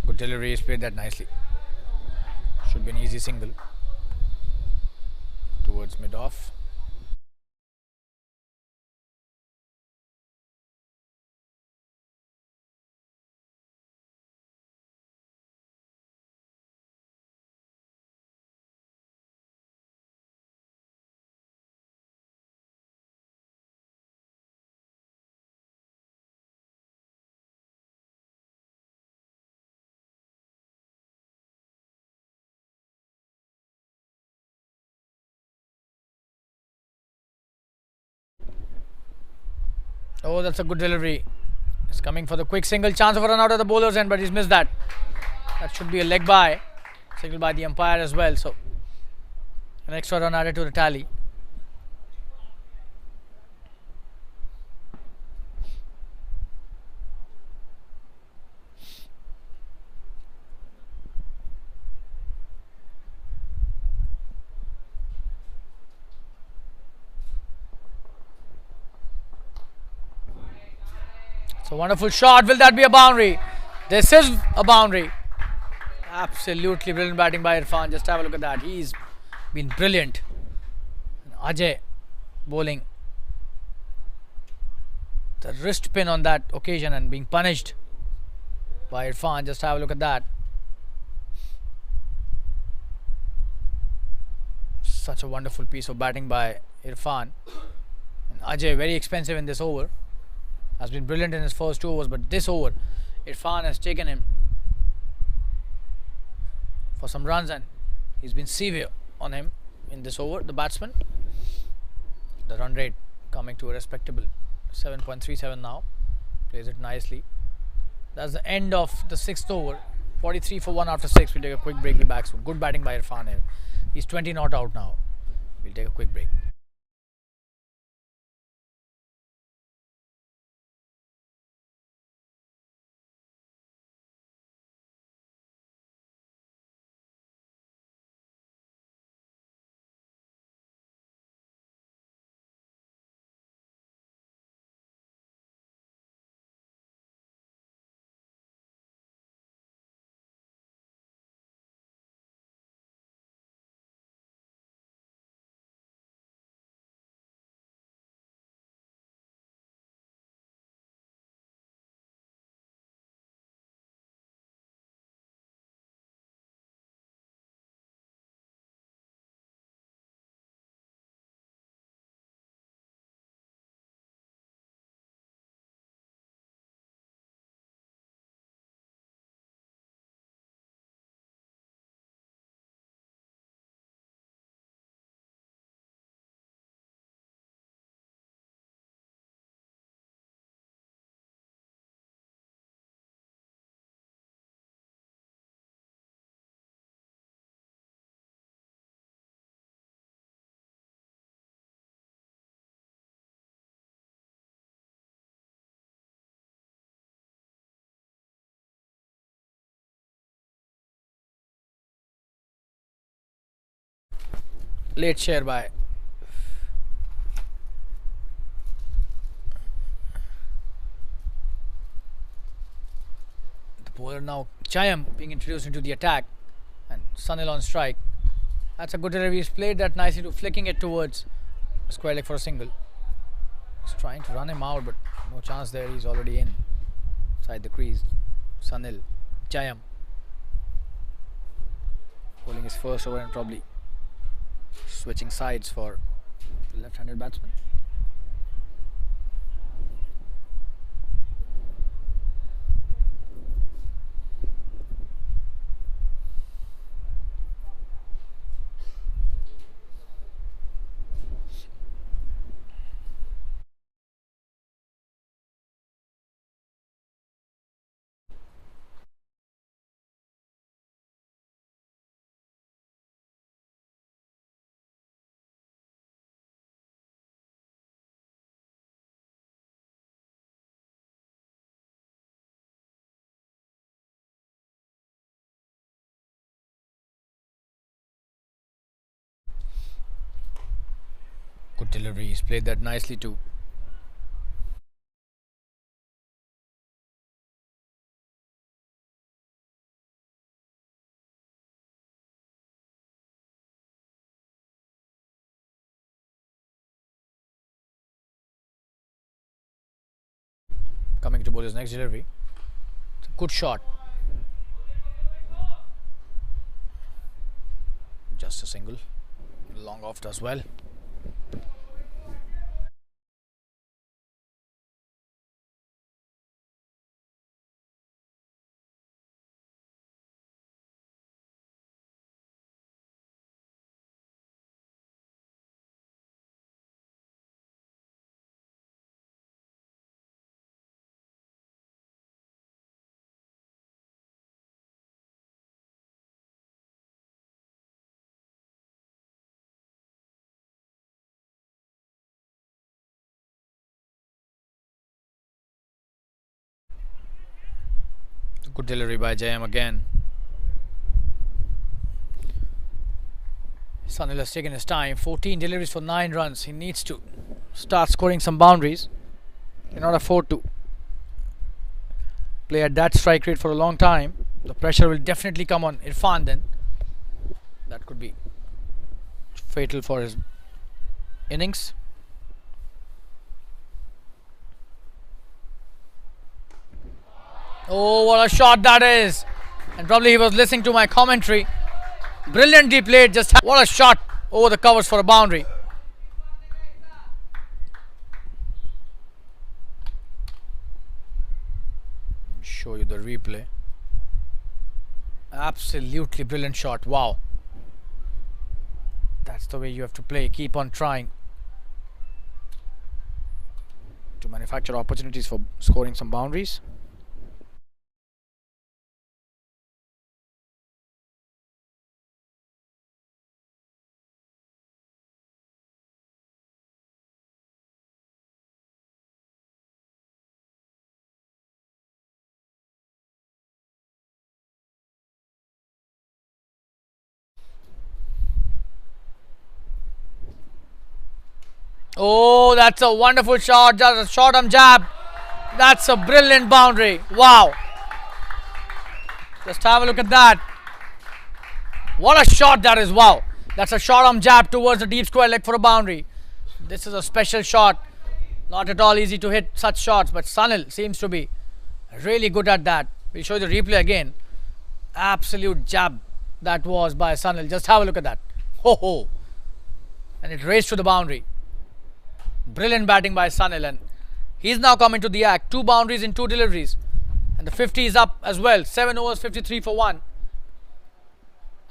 Good delivery, he's played that nicely. Should be an easy single. Towards mid-off. Oh, that's a good delivery. He's coming for the quick single. Chance of a run out of the bowler's end, but he's missed that. That should be a leg by. Signal by the umpire as well. So, an extra run added to the tally. So wonderful shot. Will that be a boundary? This is a boundary. Absolutely brilliant batting by Irfan. Just have a look at that. He's been brilliant. Ajay bowling the wrist pin on that occasion and being punished by Irfan. Just have a look at that. Such a wonderful piece of batting by Irfan. And Ajay, very expensive in this over. Has been brilliant in his first 2 overs, but this over, Irfan has taken him for some runs, and he's been severe on him in this over, the batsman. The run rate coming to a respectable 7.37 now. Plays it nicely. That's the end of the 6th over. 43 for 1 after 6. We'll take a quick break. We'll be back soon. Good batting by Irfan here. He's 20 not out now. We'll take a quick break. Late share by Bowler now Jayam being introduced into the attack, and Sunil on strike. That's a good delivery. He's played that nicely to flicking it towards a square leg for a single. He's trying to run him out, but no chance there. He's already inside the crease. Sunil, Jayam bowling his first over and probably switching sides for the left-handed batsman. Good delivery. He's played that nicely too. Coming to bowl his next delivery. It's a good shot. Just a single. Long off does well. Good delivery by Jayam again. Sunil has taken his time. 14 deliveries for 9 runs. He needs to start scoring some boundaries. Cannot afford to play at that strike rate for a long time. The pressure will definitely come on Irfan then. That could be fatal for his innings. Oh, what a shot that is! And probably he was listening to my commentary. Brilliantly played. Just what a shot over the covers for a boundary. Show you the replay. Absolutely brilliant shot. Wow. That's the way you have to play. Keep on trying to manufacture opportunities for scoring some boundaries. Oh, that's a wonderful shot. Just a short arm jab. That's a brilliant boundary. Wow. Just have a look at that. What a shot that is. Wow. That's a short arm jab towards the deep square leg for a boundary. This is a special shot. Not at all easy to hit such shots, but Sunil seems to be really good at that. We'll show you the replay again. Absolute jab that was by Sunil. Just have a look at that. Ho ho. And it raced to the boundary. Brilliant batting by Sunil, and he's now coming to the act. 2 boundaries in 2 deliveries, and the 50 is up as well. 7 overs, 53 for 1.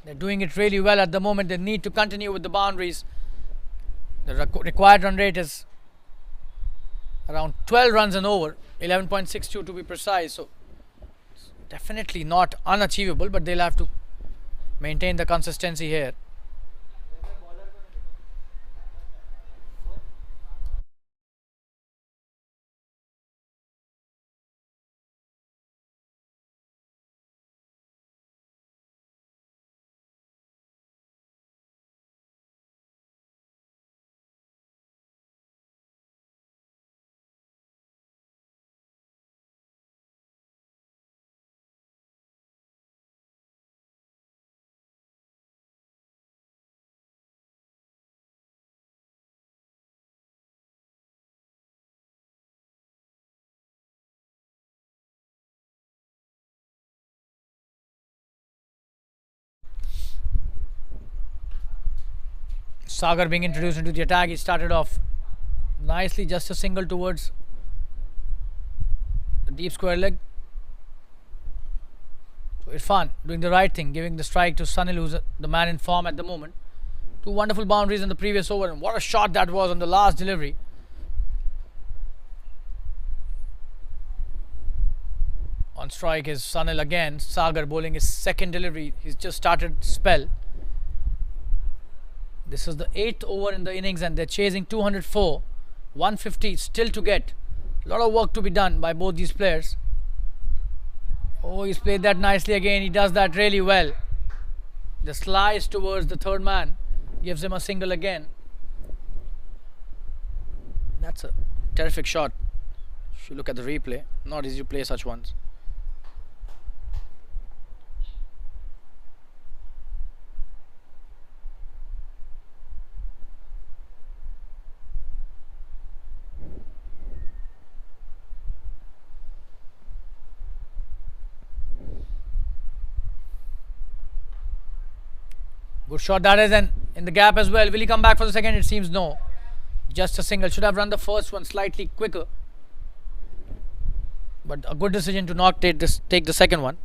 They're doing it really well at the moment. They need to continue with the boundaries. The required run rate is around 12 runs and over, 11.62 to be precise. So it's definitely not unachievable, but they'll have to maintain the consistency here. Sagar being introduced into the attack. He started off nicely, just a single towards the deep square leg. So Irfan doing the right thing, giving the strike to Sunil, who's the man in form at the moment. Two wonderful boundaries in the previous over, and what a shot that was on the last delivery. On strike is Sunil again. Sagar bowling his second delivery. He's just started spell. This is the 8th over in the innings and they're chasing 204. 150 still to get. A lot of work to be done by both these players. Oh, he's played that nicely again. He does that really well. The slice towards the third man gives him a single again. That's a terrific shot. If you look at the replay, not easy to play such ones. Good shot that is, and in the gap as well. Will he come back for the second? It seems no. Just a single. Should have run the first one slightly quicker. But a good decision to not take the second one.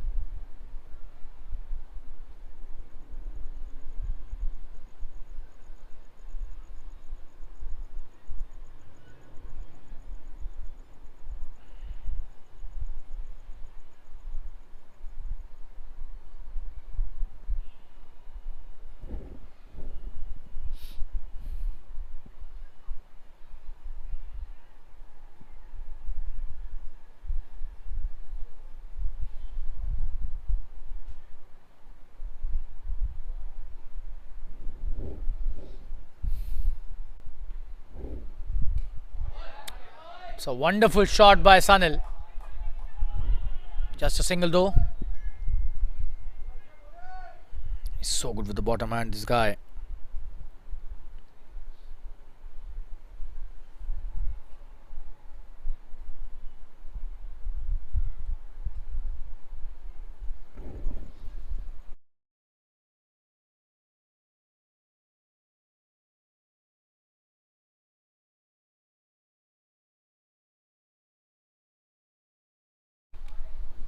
It's a wonderful shot by Sunil. Just a single though. He's so good with the bottom hand, this guy.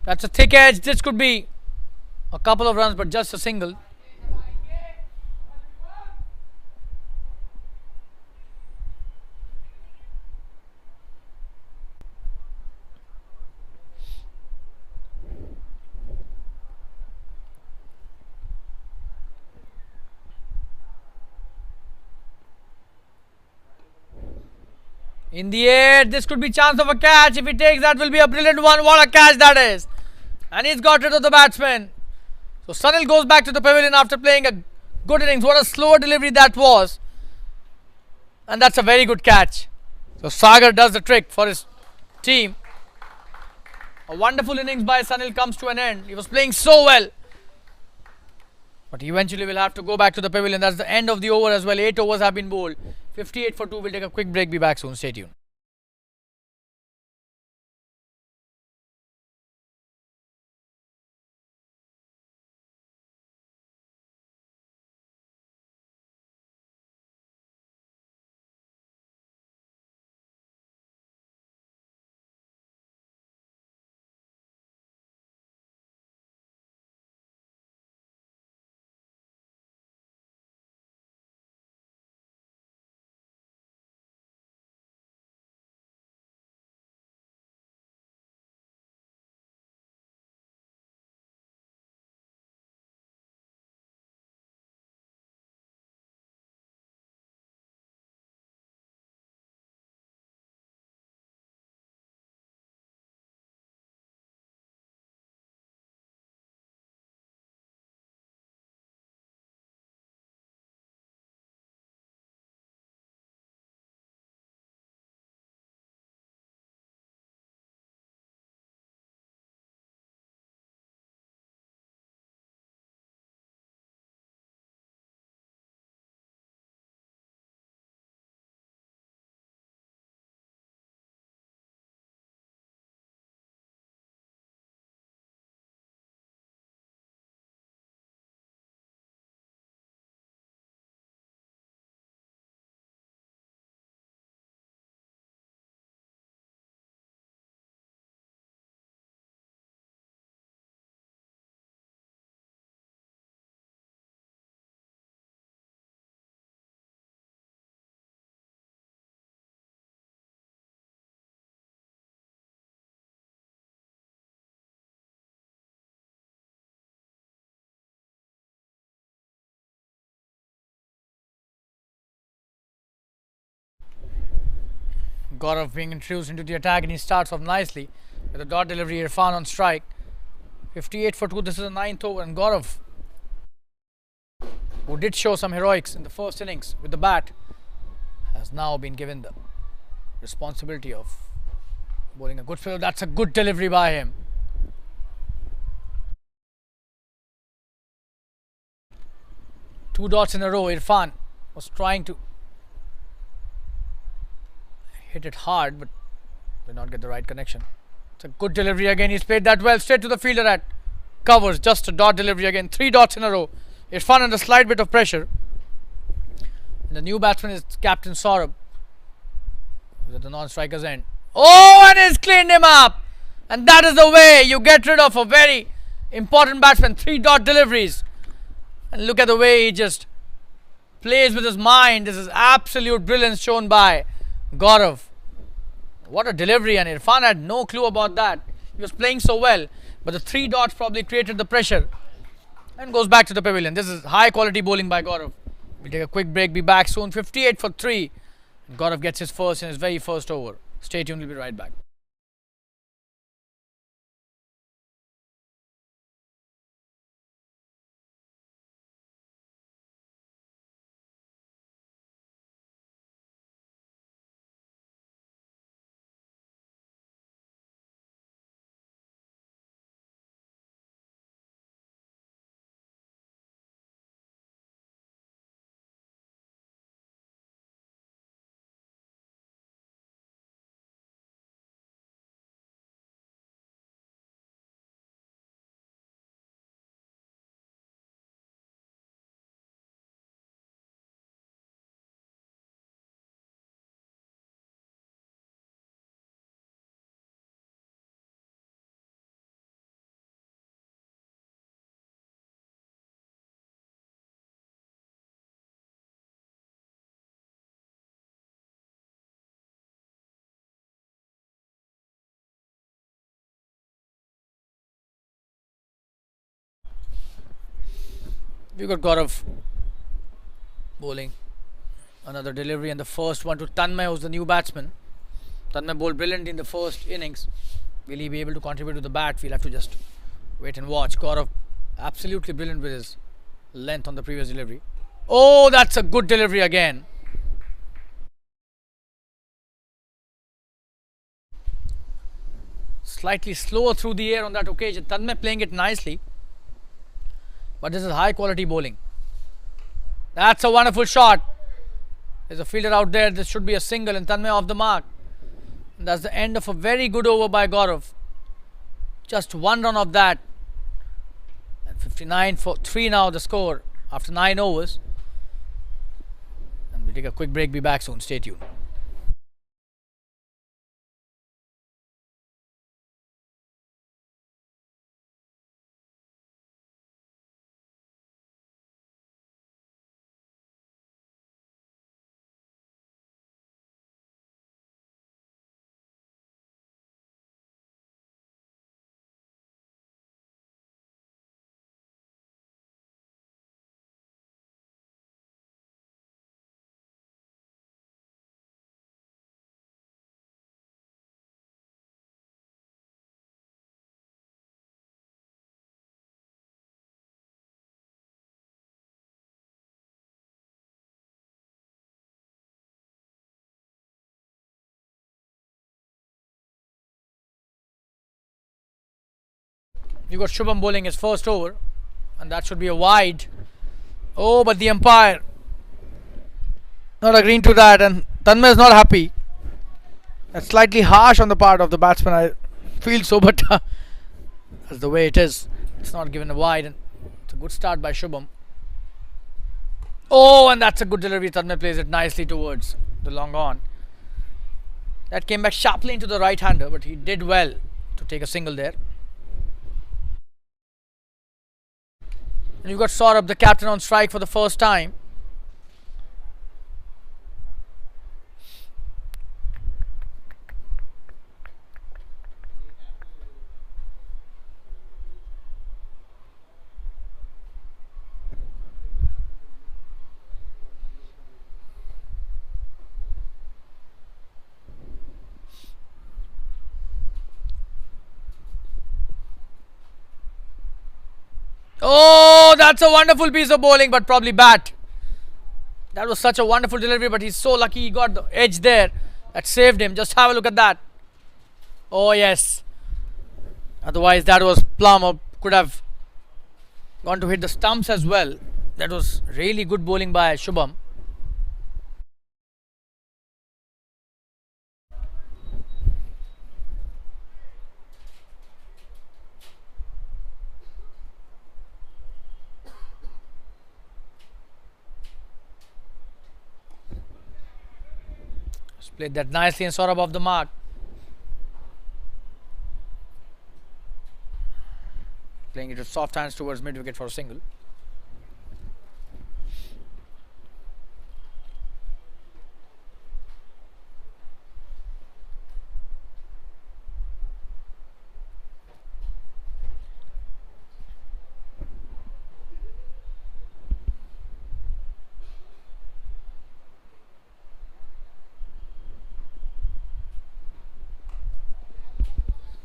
That's a thick edge. This could be a couple of runs, but just a single. In the air, this could be chance of a catch. If he takes that, will be a brilliant one. What a catch that is! And he's got rid of the batsman. So Sunil goes back to the pavilion after playing a good innings. What a slower delivery that was. And that's a very good catch. So Sagar does the trick for his team. A wonderful innings by Sunil comes to an end. He was playing so well. But eventually will have to go back to the pavilion. That's the end of the over as well. 8 overs have been bowled. 58 for 2. We'll take a quick break. Be back soon. Stay tuned. Gaurav being introduced into the attack, and he starts off nicely with a dot delivery. Irfan on strike. 58 for 2. This is the 9th over, and Gaurav, who did show some heroics in the first innings with the bat, has now been given the responsibility of bowling a good field. That's a good delivery by him. Two dots in a row. Irfan was trying to hit it hard, but did not get the right connection. It's a good delivery again. He's played that well. Straight to the fielder at covers. Just a dot delivery again. 3 dots in a row. Irfan under a slight bit of pressure. And the new batsman is Captain Saurabh, who's at the non-striker's end. Oh, and he's cleaned him up. And that is the way you get rid of a very important batsman. 3 dot deliveries. And look at the way he just plays with his mind. This is absolute brilliance shown by Gaurav. What a delivery, and Irfan had no clue about that. He was playing so well, but the 3 dots probably created the pressure and goes back to the pavilion. This is high quality bowling by Gaurav. We'll take a quick break, be back soon. 58 for 3. And Gaurav gets his first in his very first over. Stay tuned, we'll be right back. We got Gaurav bowling another delivery, and the first one to Tanmay, who's the new batsman. Tanmay bowled brilliantly in the first innings. Will he be able to contribute to the bat? We'll have to just wait and watch. Gaurav absolutely brilliant with his length on the previous delivery. Oh, that's a good delivery again. Slightly slower through the air on that occasion. Tanmay playing it nicely. But this is high quality bowling. That's a wonderful shot. There's a fielder out there. This should be a single, and Tanmay off the mark. And that's the end of a very good over by Gaurav. Just one run of that. And 59 for 3 now the score after 9 overs. And we'll take a quick break. Be back soon. Stay tuned. You got Shubham bowling his first over, and that should be a wide. Oh, but the umpire not agreeing to that, and Tanmay is not happy. That's slightly harsh on the part of the batsman, I feel so, but that's the way it is. It's not given a wide, and it's a good start by Shubham. Oh, and that's a good delivery. Tanmay plays it nicely towards the long on. That came back sharply into the right hander, but he did well to take a single there. And you've got Saurabh, the captain, on strike for the first time. Oh, that's a wonderful piece of bowling, but probably bat. That was such a wonderful delivery, but he's so lucky he got the edge there. That saved him. Just have a look at that. Oh, yes. Otherwise, that was plumb, or could have gone to hit the stumps as well. That was really good bowling by Shubham. Just played that nicely and sort of off the mark. Playing it with soft hands towards mid wicket for a single.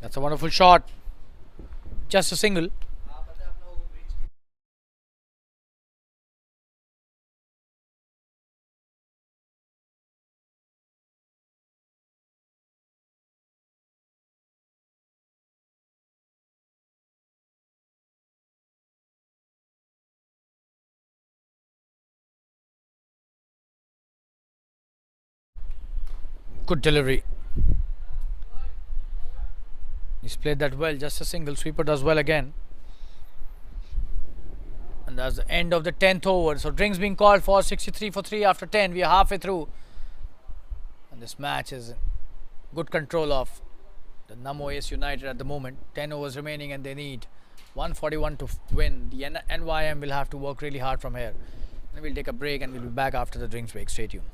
That's a wonderful shot. Just a single. Good delivery. He's played that well. Just a single. Sweeper does well again. And that's the end of the 10th over. So drinks being called for 63 for 3 after 10. We are halfway through. And this match is in good control of the Namo-Ace United at the moment. 10 overs remaining and they need 141 to win. The NYM will have to work really hard from here. And we'll take a break and we'll be back after the drinks break. Stay tuned.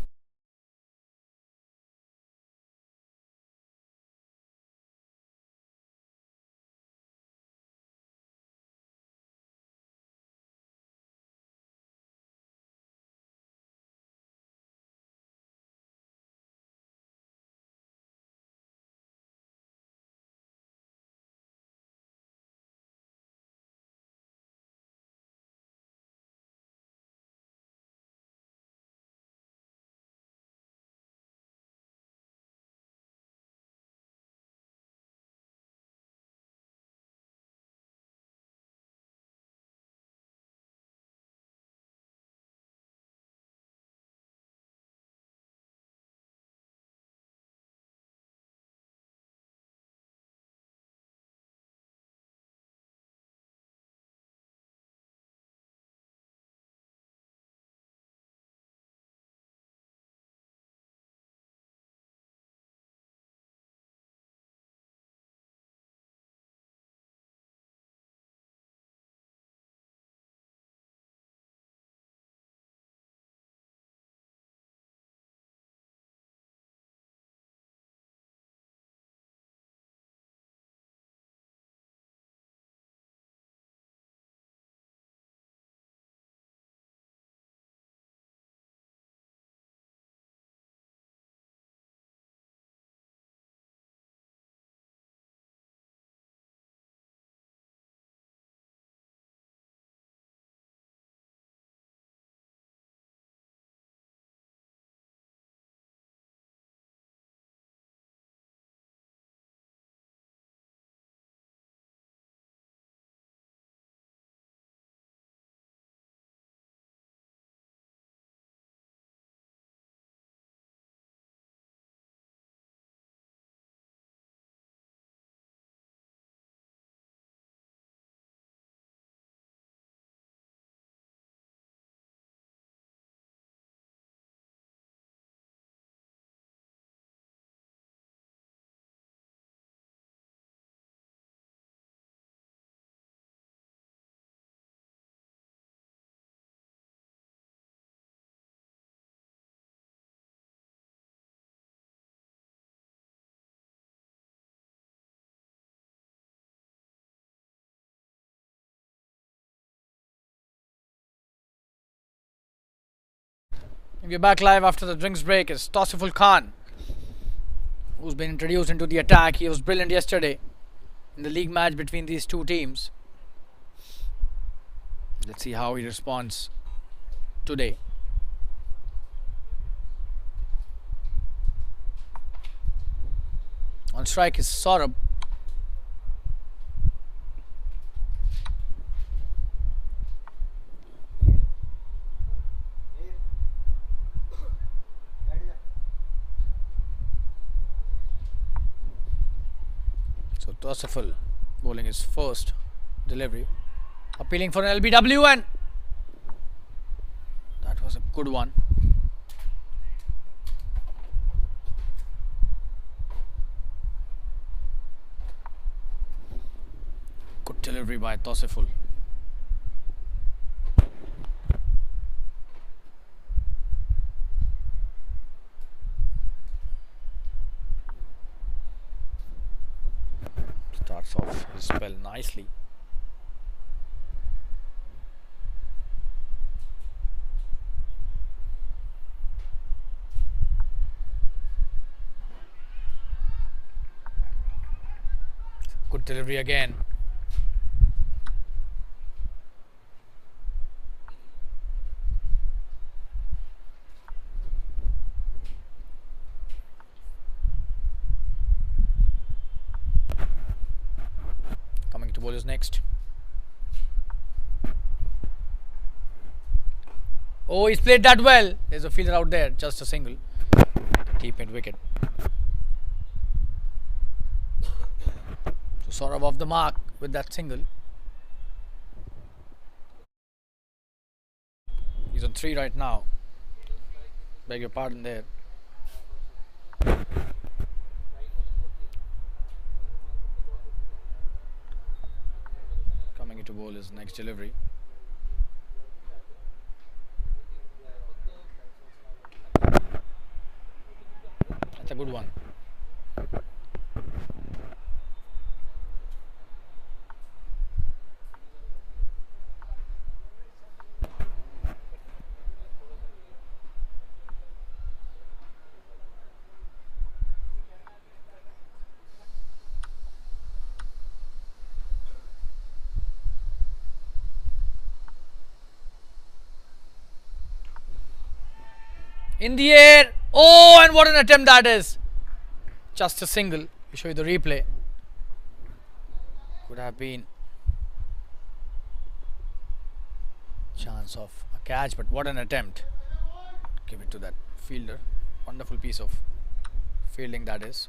We're back live after the drinks break. It's Tausiful Khan, who's been introduced into the attack. He was brilliant yesterday in the league match between these two teams. Let's see how he responds today. On strike is Saurabh. So Tosiful bowling his first delivery, appealing for an LBW, and that was a good one. Good delivery by Tosiful. Starts off his spell nicely. Good delivery again. Coming to bowlers next. Oh, he's played that well. There's a fielder out there, just a single. Deep mid wicket. So Saurabh off the mark with that single. He's on 3 right now. Beg your pardon there. Coming into bowl is next delivery. That's a good one. In the air. Oh, and what an attempt that is. Just a single. I'll show you the replay. Could have been chance of a catch, but what an attempt. Give it to that fielder. Wonderful piece of fielding that is.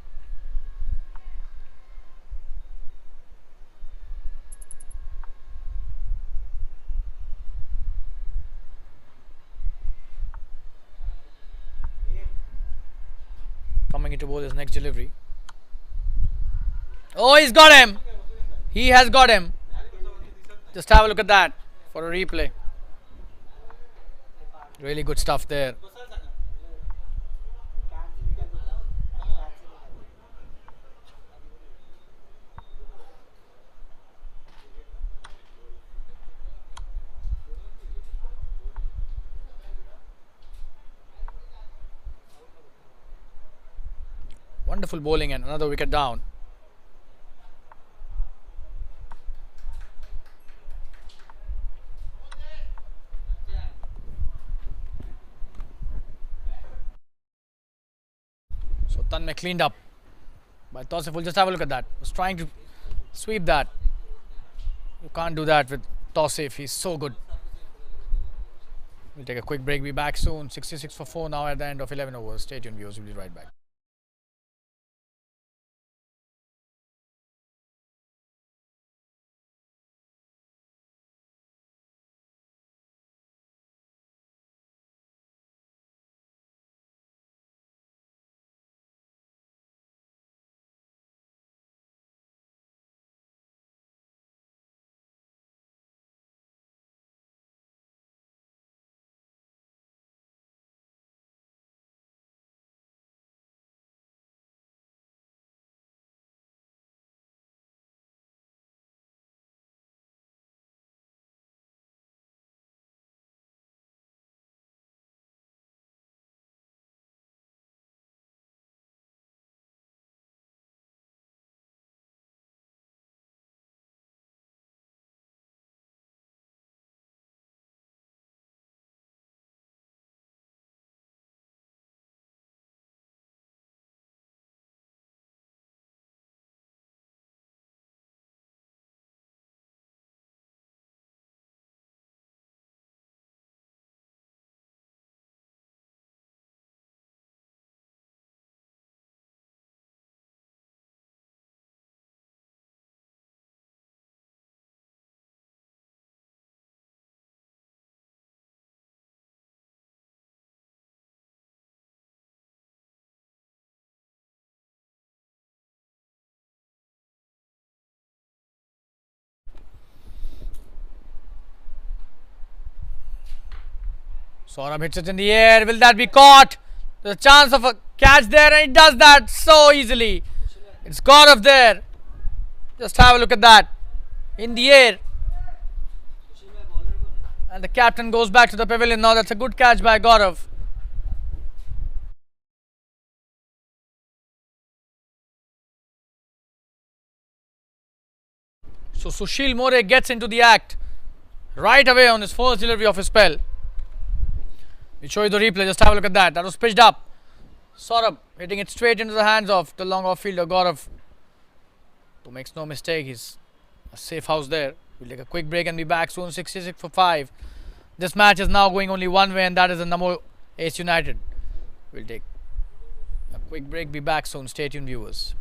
Coming into bowl is next delivery. Oh, he's got him. He has got him. Just have a look at that for a replay. Really good stuff there. Wonderful bowling and another wicket down. So Tanmay cleaned up by Tosiful. Just have a look at that. Was trying to sweep that. You can't do that with Tosif. He's so good. We'll take a quick break. Be back soon. 66 for 4 now at the end of 11 overs. Stay tuned, viewers. We'll be right back. Saurabh hits it in the air. Will that be caught? There's a chance of a catch there, and he does that so easily. It's Gaurav there. Just have a look at that. In the air. And the captain goes back to the pavilion now. That's a good catch by Gaurav. So Sushil More gets into the act right away on his first delivery of his spell. We'll show you the replay. Just have a look at that. That was pitched up. Saurabh hitting it straight into the hands of the long off fielder Gaurav. Who makes no mistake, he's a safe house there. We'll take a quick break and be back soon. 66 for 5. This match is now going only one way, and that is the Namo-Ace United. We'll take a quick break, be back soon. Stay tuned, viewers.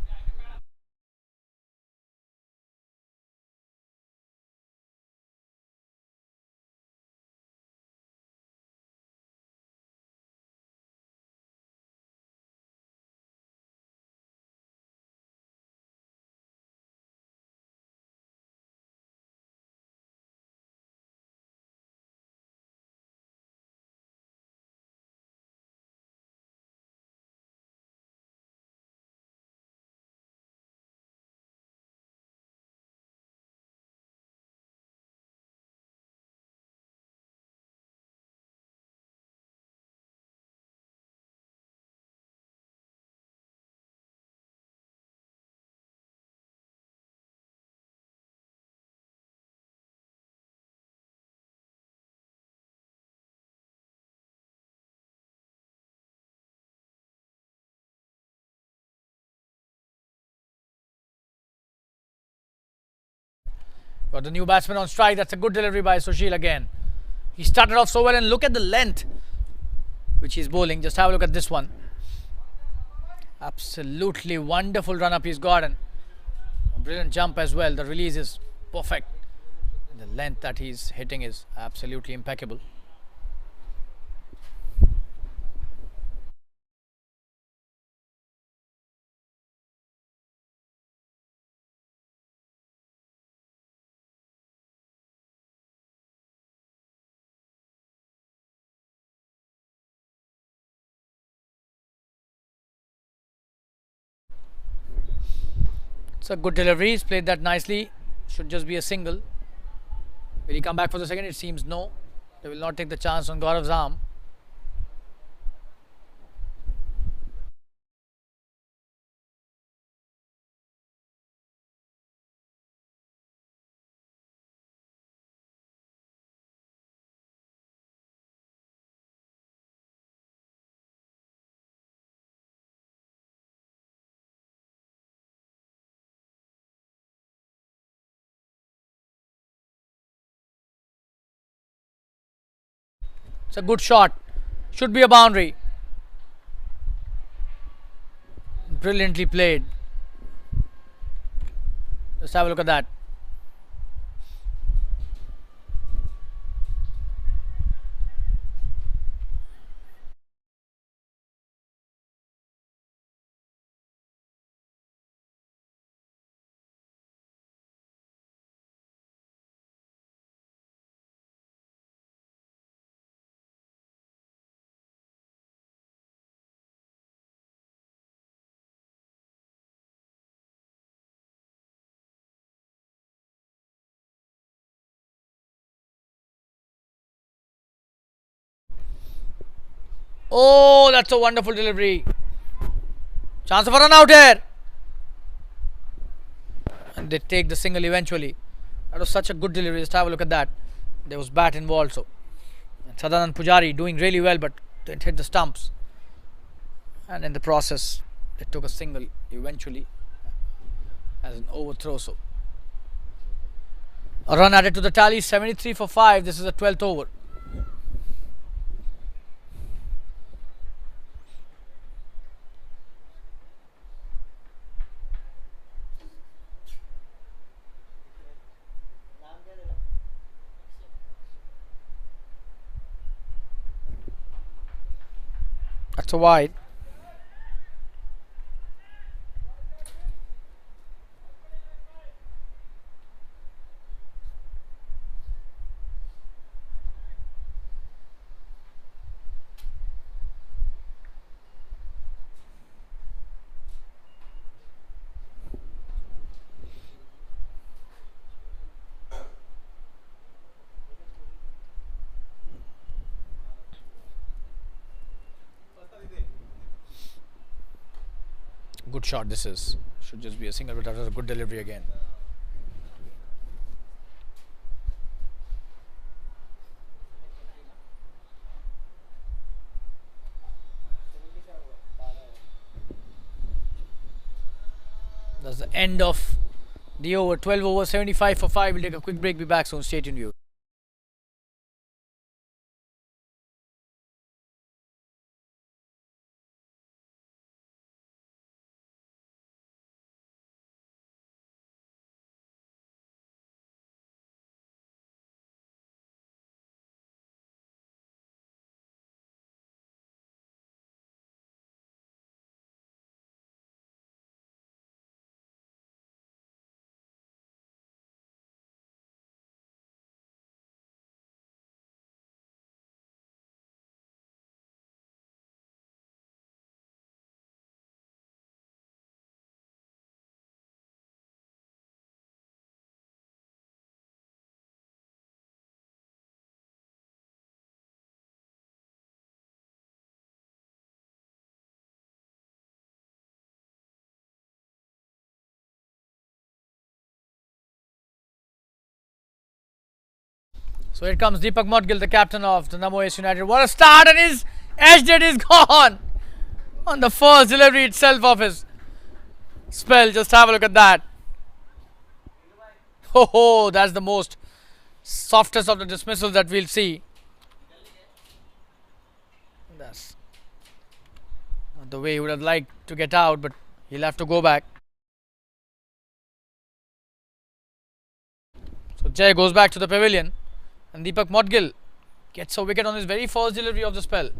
Got the new batsman on strike. That's a good delivery by Sushil again. He started off so well, and look at the length which he's bowling. Just have a look at this one. Absolutely wonderful run up he's got, and a brilliant jump as well. The release is perfect. And the length that he's hitting is absolutely impeccable. It's a good delivery. He's played that nicely. Should just be a single. Will he come back for the second? It seems no. They will not take the chance on Gaurav's arm. It's a good shot. Should be a boundary. Brilliantly played. Let's have a look at that. Oh, that's a wonderful delivery. Chance of a run out here. And they take the single eventually. That was such a good delivery. Just have a look at that. There was bat involved. So Sadanand Pujari doing really well, but it hit the stumps. And in the process, they took a single eventually as an overthrow. So a run added to the tally. 73 for 5. This is the 12th over. That's a wide. Good shot this is. Should just be a single, but that was a good delivery again. That's the end of the over. 12 over, 75 for 5. We'll take a quick break. Be back soon. Stay tuned, you. So here comes Deepak Modgil, the captain of the Namo-Ace United. What a start, and his edge date is gone on the first delivery itself of his spell. Just have a look at that. Oh, that's the most softest of the dismissals that we'll see. That's not the way he would have liked to get out, but he'll have to go back. So Jay goes back to the pavilion, and Deepak Modgil gets a wicket on his very first delivery of the spell.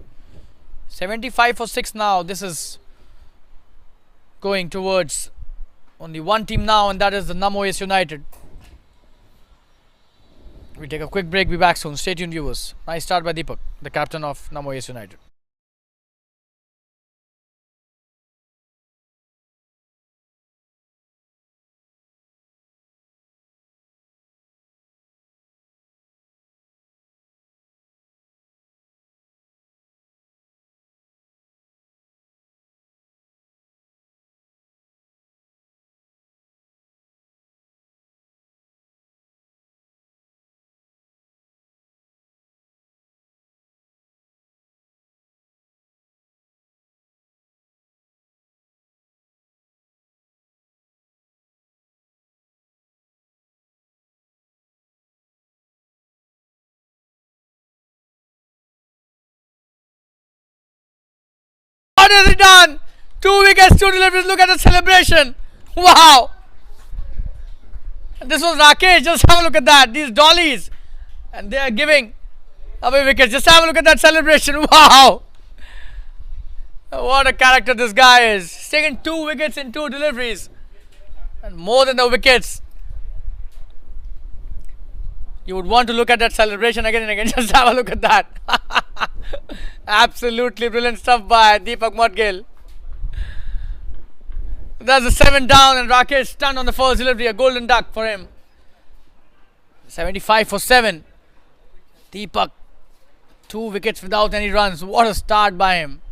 75 for 6 now. This is going towards only one team now, and that is the Namo-Ace United. We take a quick break. Be back soon. Stay tuned, viewers. Nice start by Deepak, the captain of Namo-Ace United. What has he done? 2 wickets, 2 deliveries. Look at the celebration. Wow. And this was Rakesh. Just have a look at that. These dollies. And they are giving away wickets. Just have a look at that celebration. Wow. What a character this guy is. He's taken 2 wickets in 2 deliveries. And more than the wickets. You would want to look at that celebration again and again. Just have a look at that. Absolutely brilliant stuff by Deepak Modgil. That's a 7 down, and Rakesh stunned on the first delivery. A golden duck for him. 75 for 7. Deepak, 2 wickets without any runs. What a start by him.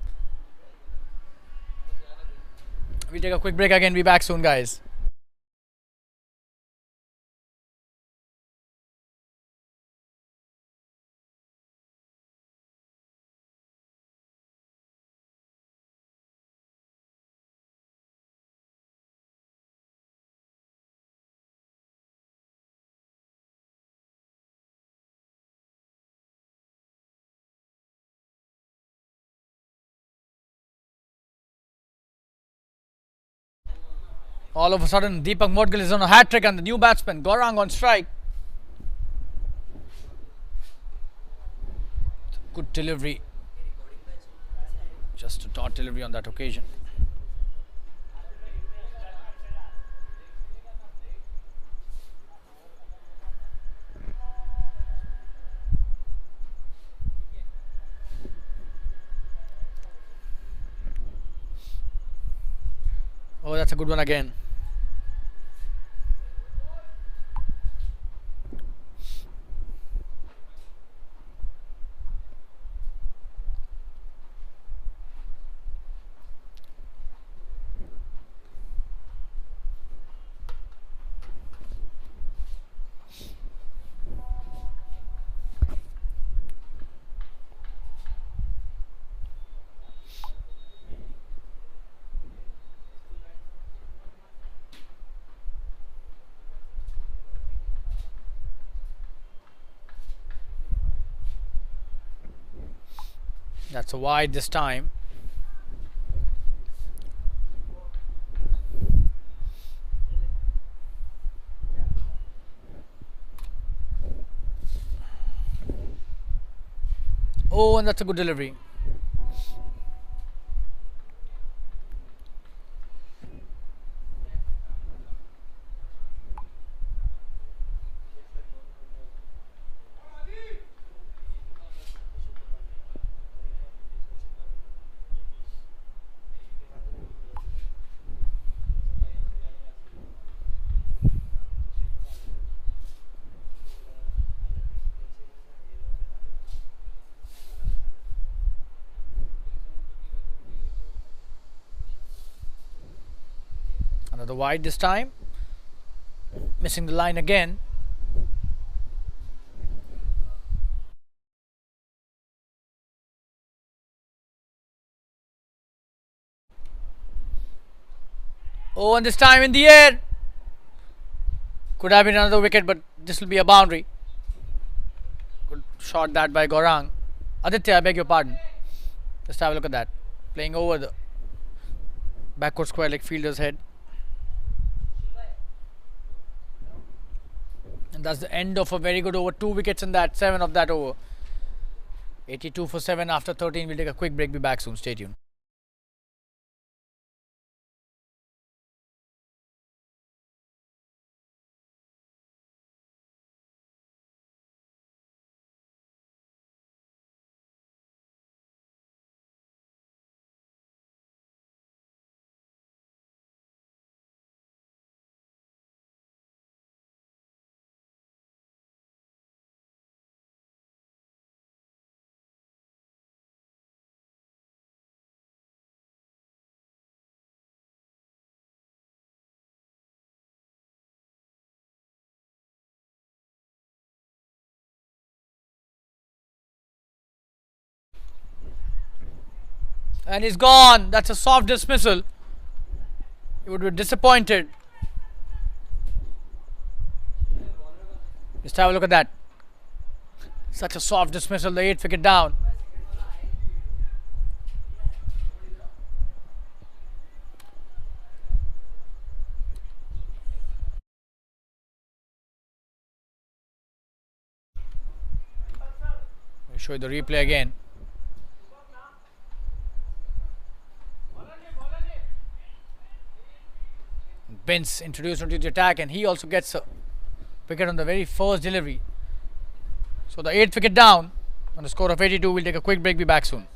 We take a quick break again. Be back soon, guys. All of a sudden, Deepak Modgil is on a hat trick, and the new batsman, Gaurang, on strike. Good delivery. Just a dot delivery on that occasion. Oh, that's a good one again. That's a wide this time. Oh, and that's a good delivery. Another wide this time. Missing the line again. Oh, and this time in the air. Could have been another wicket, but this will be a boundary. Good shot that by Gaurang. Aditya, I beg your pardon. Just have a look at that. Playing over the backward square leg fielder's head. And that's the end of a very good over. 2 wickets in that, 7 of that over. 82 for 7 after 13. We'll take a quick break. Be back soon. Stay tuned. And he's gone. That's a soft dismissal. You would be disappointed. Just have a look at that. Such a soft dismissal. The 8th wicket down. I'll show you the replay again. Bince introduced into the attack, and he also gets a wicket on the very first delivery. So the 8th wicket down on the score of 82. We'll take a quick break. Be back soon.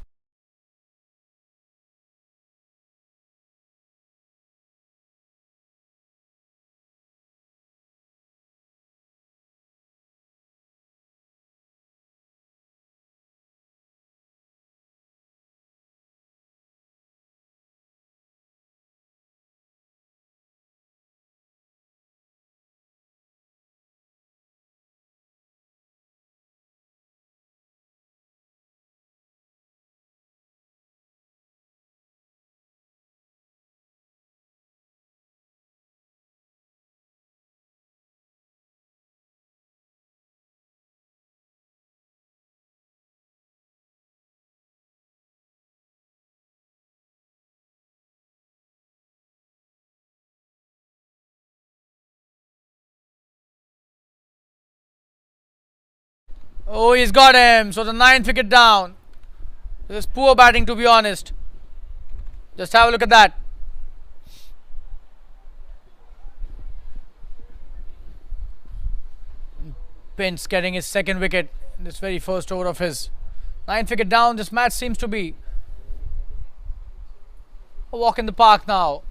Oh, he's got him. So the 9th wicket down. This is poor batting, to be honest. Just have a look at that. Bince getting his 2nd wicket in this very first over of his. 9th wicket down. This match seems to be a walk in the park now.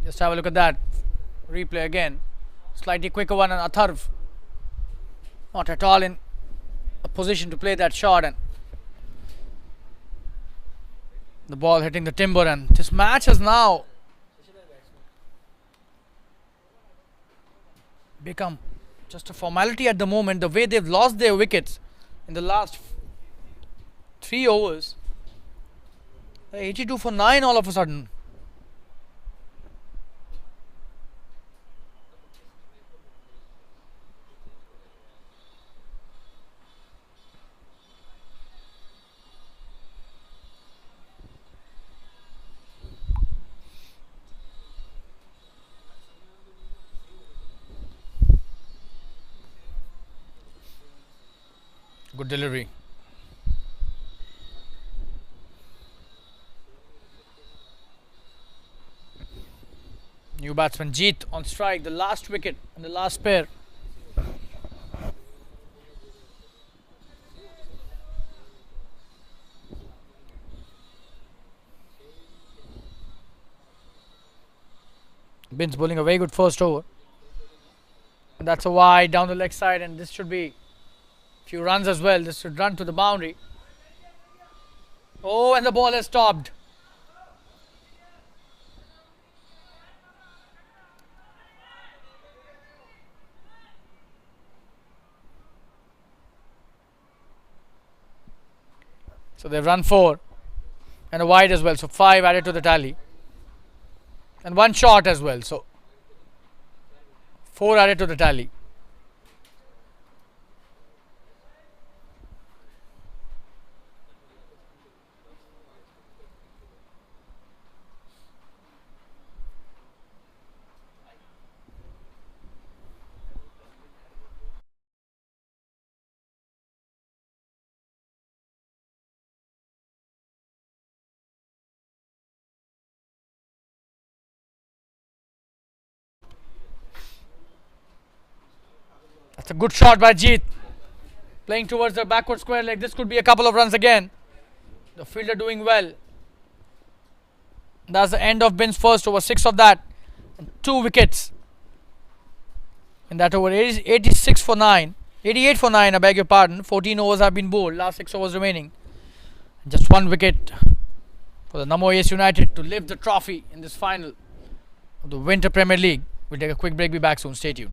Just have a look at that. Replay again. Slightly quicker one, and Atharv not at all in a position to play that shot, and the ball hitting the timber. And this match has now become just a formality at the moment. The way they've lost their wickets in the last 3 overs. 82 for 9 all of a sudden. Good delivery. New batsman Jeet on strike, the last wicket and the last pair. Bin's bowling a very good first over. And that's a wide down the leg side, and this should be few runs as well. This should run to the boundary. Oh, and the ball has stopped. So they've run 4 and a wide as well. So 5 added to the tally. And 1 short as well. So 4 added to the tally. That's a good shot by Jeet. Playing towards the backward square leg. This could be a couple of runs again. The fielder doing well. That's the end of Bin's first over. 6 of that. And 2 wickets. In that over. 86 for 9. 88 for 9, I beg your pardon. 14 overs have been bowled. Last 6 overs remaining. And just 1 wicket for the Namo-Ace United to lift the trophy in this final of the Winter Premier League. We'll take a quick break. Be back soon. Stay tuned.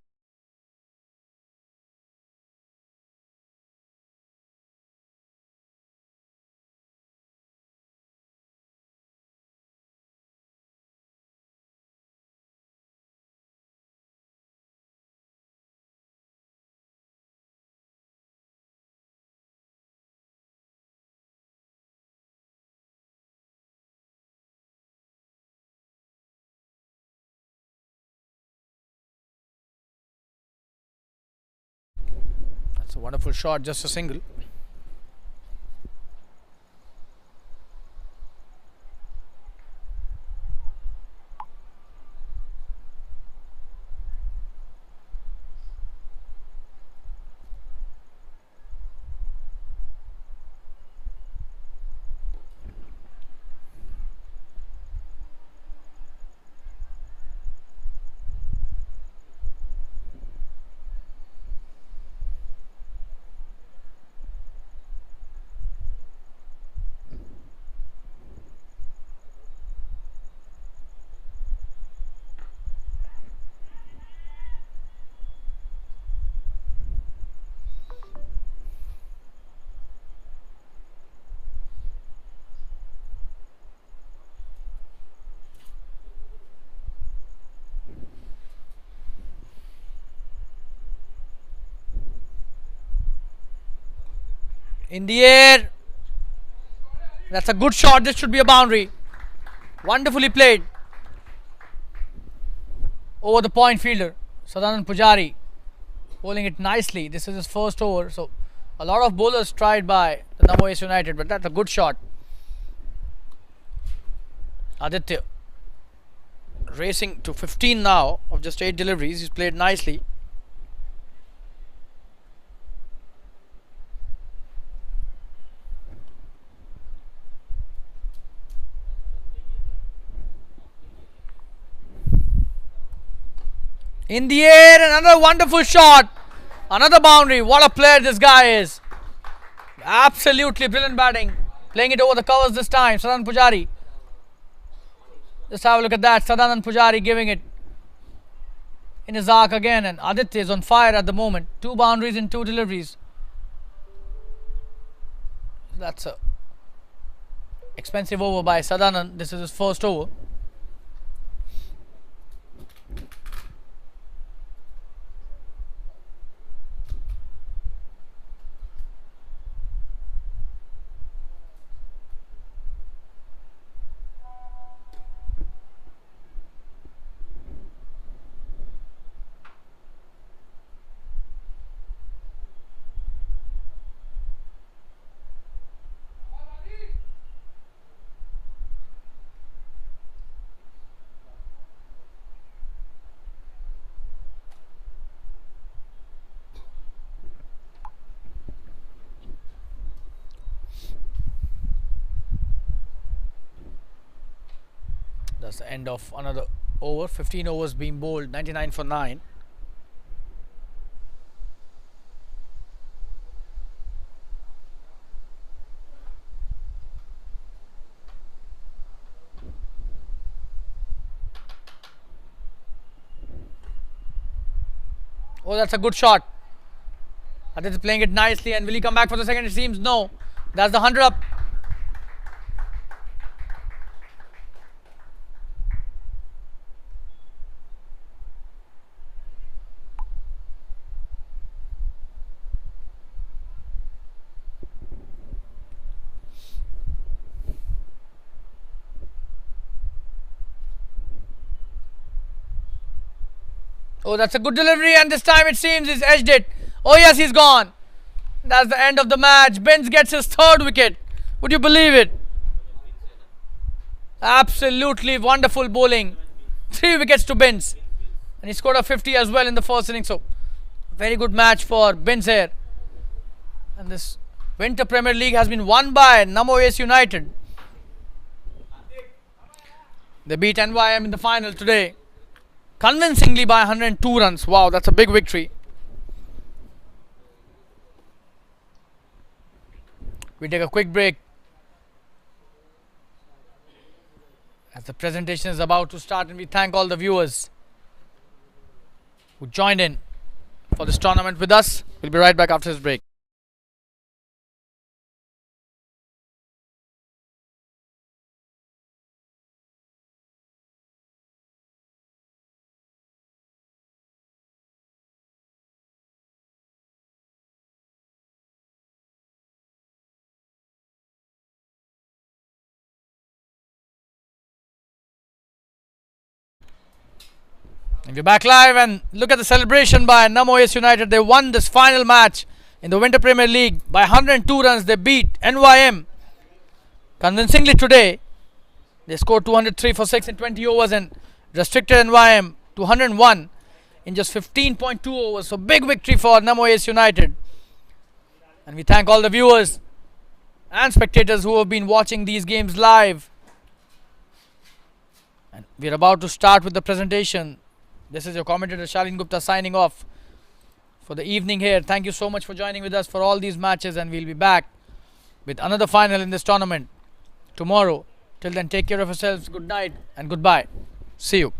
That's a wonderful shot. Just a single. In the air. That's a good shot. This should be a boundary. Wonderfully played. Over the point fielder. Sadanand Pujari bowling it nicely. This is his first over. So a lot of bowlers tried by the Namo-Ace United, but that's a good shot. Aditya racing to 15 now of just 8 deliveries. He's played nicely. In the air, another wonderful shot. Another boundary. What a player this guy is. Absolutely brilliant batting. Playing it over the covers this time. Sadanand Pujari. Just have a look at that. Sadanand Pujari giving it in his arc again. And Aditya is on fire at the moment. 2 boundaries in 2 deliveries. That's a expensive over by Sadanand. This is his first over. That's the end of another over. 15 overs being bowled. 99 for 9. Oh, that's a good shot. Adit is playing it nicely, and will he come back for the second? It seems no. That's the 100 up. Oh, that's a good delivery, and this time it seems he's edged it. Oh yes, he's gone. That's the end of the match. Binns gets his third wicket. Would you believe it? Absolutely wonderful bowling. 3 wickets to Binns. And he scored a 50 as well in the first inning. So, very good match for Binns here. And this Winter Premier League has been won by Namo-Ace United. They beat NYM in the final today, convincingly by 102 runs. Wow, that's a big victory. We take a quick break as the presentation is about to start, and we thank all the viewers who joined in for this tournament with us. We'll be right back after this break. And we're back live, and look at the celebration by Namo-Ace United. They won this final match in the Winter Premier League by 102 runs. They beat NYM convincingly today. They scored 203 for 6 in 20 overs and restricted NYM to 101 in just 15.2 overs. So big victory for Namo-Ace United. And we thank all the viewers and spectators who have been watching these games live. And we're about to start with the presentation. This is your commentator Shalin Gupta signing off for the evening here. Thank you so much for joining with us for all these matches, and we'll be back with another final in this tournament tomorrow. Till then, take care of yourselves. Good night and goodbye. See you.